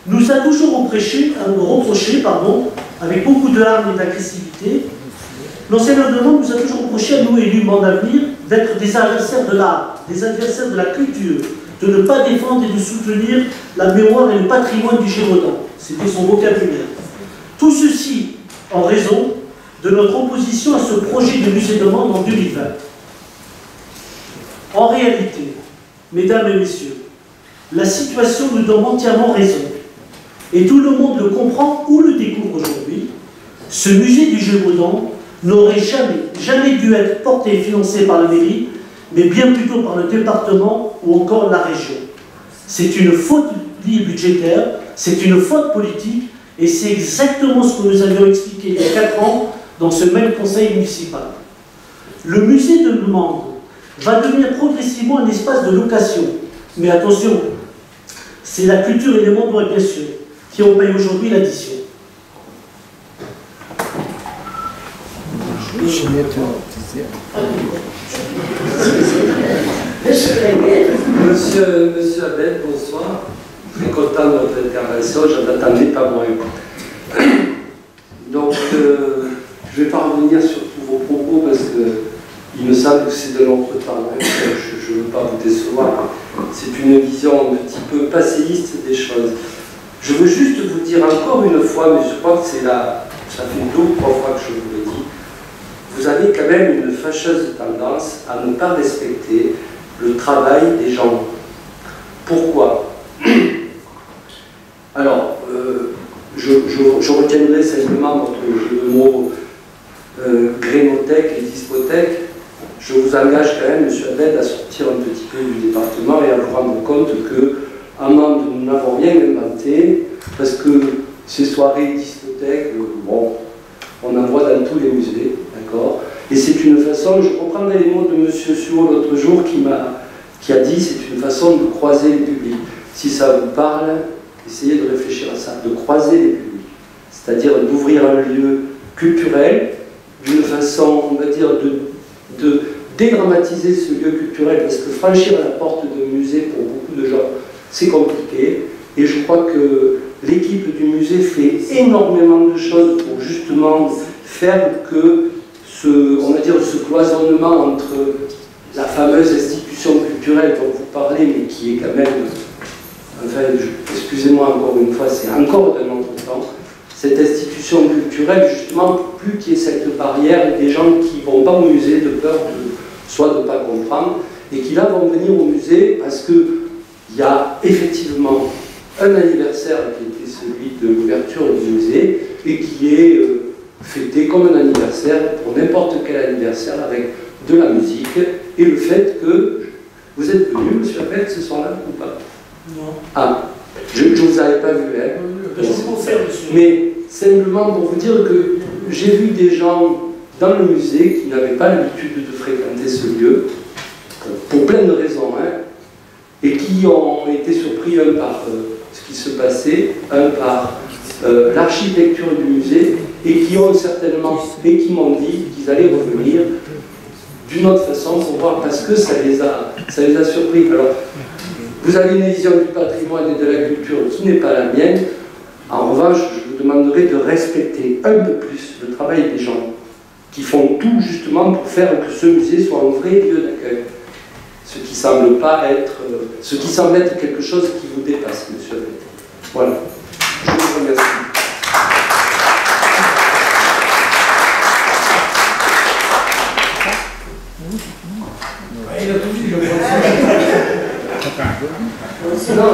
nous a toujours reproché, avec beaucoup de hargne et d'agressivité, l'ancien maire de Mende nous a toujours reproché à nous, élus Mende Avenir, d'être des adversaires de l'art, des adversaires de la culture, de ne pas défendre et de soutenir la mémoire et le patrimoine du Gévaudan. C'était son vocabulaire. Tout ceci en raison de notre opposition à ce projet de musée de Mende en 2020. En réalité, mesdames et messieurs, la situation nous donne entièrement raison. Et tout le monde le comprend ou le découvre aujourd'hui. Ce musée du Gévaudan n'aurait jamais dû être porté et financé par la mairie, mais bien plutôt par le département ou encore la région. C'est une faute budgétaire, c'est une faute politique, et c'est exactement ce que nous avions expliqué il y a 4 ans dans ce même conseil municipal. Le musée de Mende va devenir progressivement un espace de location. Mais attention, c'est la culture et les Mondois, bien sûr, qui en payent aujourd'hui l'addition. Monsieur Abel, bonsoir. Très content de votre intervention, j'en attendais pas moins. Donc, je ne vais pas revenir sur tous vos propos parce qu'il me semble que c'est de l'autre temps. Hein. Je ne veux pas vous décevoir. c'est une vision un petit peu passéiste des choses. Je veux juste vous dire encore une fois, mais je crois que ça fait 2 ou 3 fois que je vous le dis, vous avez quand même une fâcheuse tendance à ne pas respecter le travail des gens. Pourquoi? Alors, je retiendrai simplement votre jeu de mots grénothèque et discothèque. Je vous engage quand même, M. Abed, à sortir un petit peu du département et à vous rendre compte que, à Mende, nous n'avons rien inventé, parce que ces soirées discothèques, bon, on en voit dans tous les musées, d'accord? Et c'est une façon, je reprendrai les mots de M. Suot l'autre jour qui a dit, c'est une façon de croiser les publics. Si ça vous parle, essayez de réfléchir à ça, de croiser les publics, c'est-à-dire d'ouvrir un lieu culturel d'une façon, on va dire, de dédramatiser ce lieu culturel, parce que franchir la porte d'un musée pour beaucoup de gens, c'est compliqué, et je crois que l'équipe du musée fait énormément de choses pour justement faire que on va dire, ce cloisonnement entre la fameuse institution culturelle dont vous parlez, mais qui est quand même, enfin, excusez-moi encore une fois, c'est encore d'un autre temps, cette institution culturelle, justement, pour plus qu'il y ait cette barrière des gens qui ne vont pas au musée de peur soit de ne pas comprendre, et qui là vont venir au musée parce qu'il y a effectivement un anniversaire qui était celui de l'ouverture du musée, et qui est fêté comme un anniversaire, pour n'importe quel anniversaire, avec de la musique, et le fait que vous êtes venu, M. Abed, ce soir-là, ou pas? Non. Ah, je ne vous avais pas vu, hein. Mais simplement pour vous dire que j'ai vu des gens dans le musée qui n'avaient pas l'habitude de fréquenter ce lieu, pour plein de raisons, hein, et qui ont été surpris, un par ce qui se passait, un par l'architecture du musée, et qui ont certainement, et qui m'ont dit qu'ils allaient revenir d'une autre façon pour voir, parce que ça les a surpris. Alors, vous avez une vision du patrimoine et de la culture qui n'est pas la mienne. En revanche, je vous demanderai de respecter un peu plus le travail des gens qui font tout justement pour faire que ce musée soit un vrai lieu d'accueil. Ce qui semble être quelque chose qui vous dépasse, M. Abed. Voilà. Je vous remercie. Il a tout dit, je crois. Non,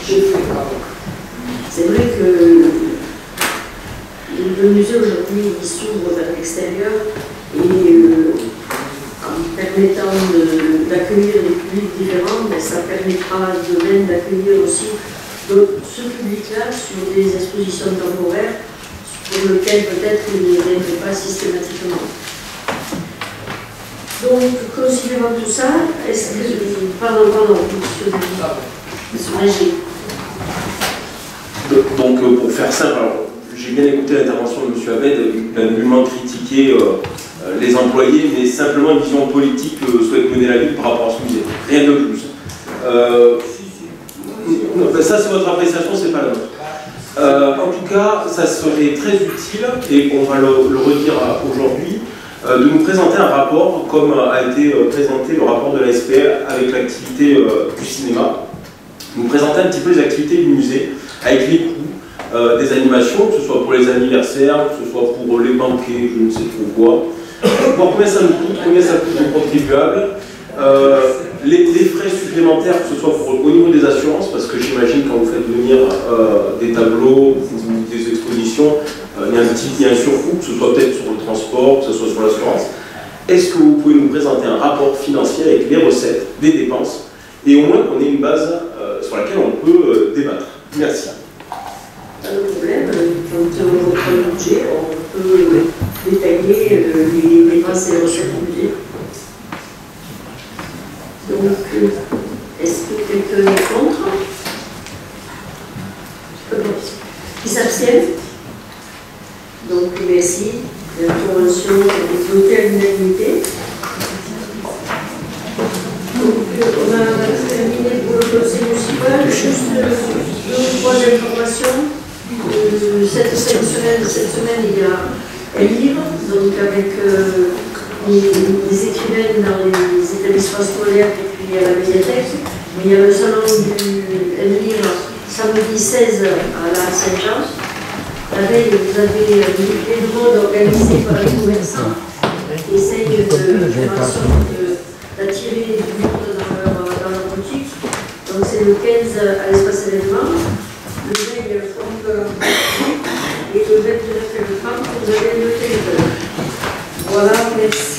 j'ai fait. C'est vrai que le musée aujourd'hui s'ouvre vers l'extérieur et en permettant d'accueillir des publics différents, mais ça permettra demain d'accueillir aussi ce public-là sur des expositions temporaires pour lesquelles peut-être il ne viendrait pas systématiquement. Donc, considérant tout ça, est-ce que... Pardon, monsieur Magie. Donc, pour faire simple, j'ai bien écouté l'intervention de M. Abed, il a nullement critiqué les employés, mais simplement une vision politique que souhaite mener la ville par rapport à ce musée. Rien de plus. Non, ben ça, c'est votre appréciation, c'est pas la nôtre. En tout cas, ça serait très utile, et on va le redire aujourd'hui, de nous présenter un rapport, comme a été présenté le rapport de la SPL avec l'activité du cinéma. Nous présenter un petit peu les activités du musée, avec les coûts des animations, que ce soit pour les anniversaires, que ce soit pour les banquets, je ne sais trop quoi. Voir combien ça nous coûte, combien ça coûte aux contribuables. Les frais supplémentaires, que ce soit au niveau des assurances, parce que j'imagine quand vous faites venir des tableaux ou des expositions, il y a un surcoût, que ce soit peut-être sur le transport, que ce soit sur l'assurance. Est-ce que vous pouvez nous présenter un rapport financier avec les recettes, des dépenses, et au moins qu'on ait une base sur laquelle on peut débattre? Merci. Pas de problème, quand on reprend le budget, on peut détailler les dépenses et les recettes du budget. Donc, est-ce que quelqu'un est contre? Qui s'abstiennent? Donc, merci. L'intervention est votée à l'unanimité. Donc, on a terminé pour le conseil municipal. Juste 2 ou 3 informations. Cette semaine, il y a un livre, donc avec des écrivains dans les établissements scolaires et puis puis il y a la médiathèque, mais il y a le salon du Elvire samedi 16 à la Saint-Jean. La veille, vous avez les demandes organisées par les commerçants qui essayent de faire en sorte d'attirer du monde dans leur boutique. Donc c'est le 15 à l'espace événement, le 20 il y a le forum de l'entreprise et le 29 et le 30 vous avez le téléphone. Voilà, merci.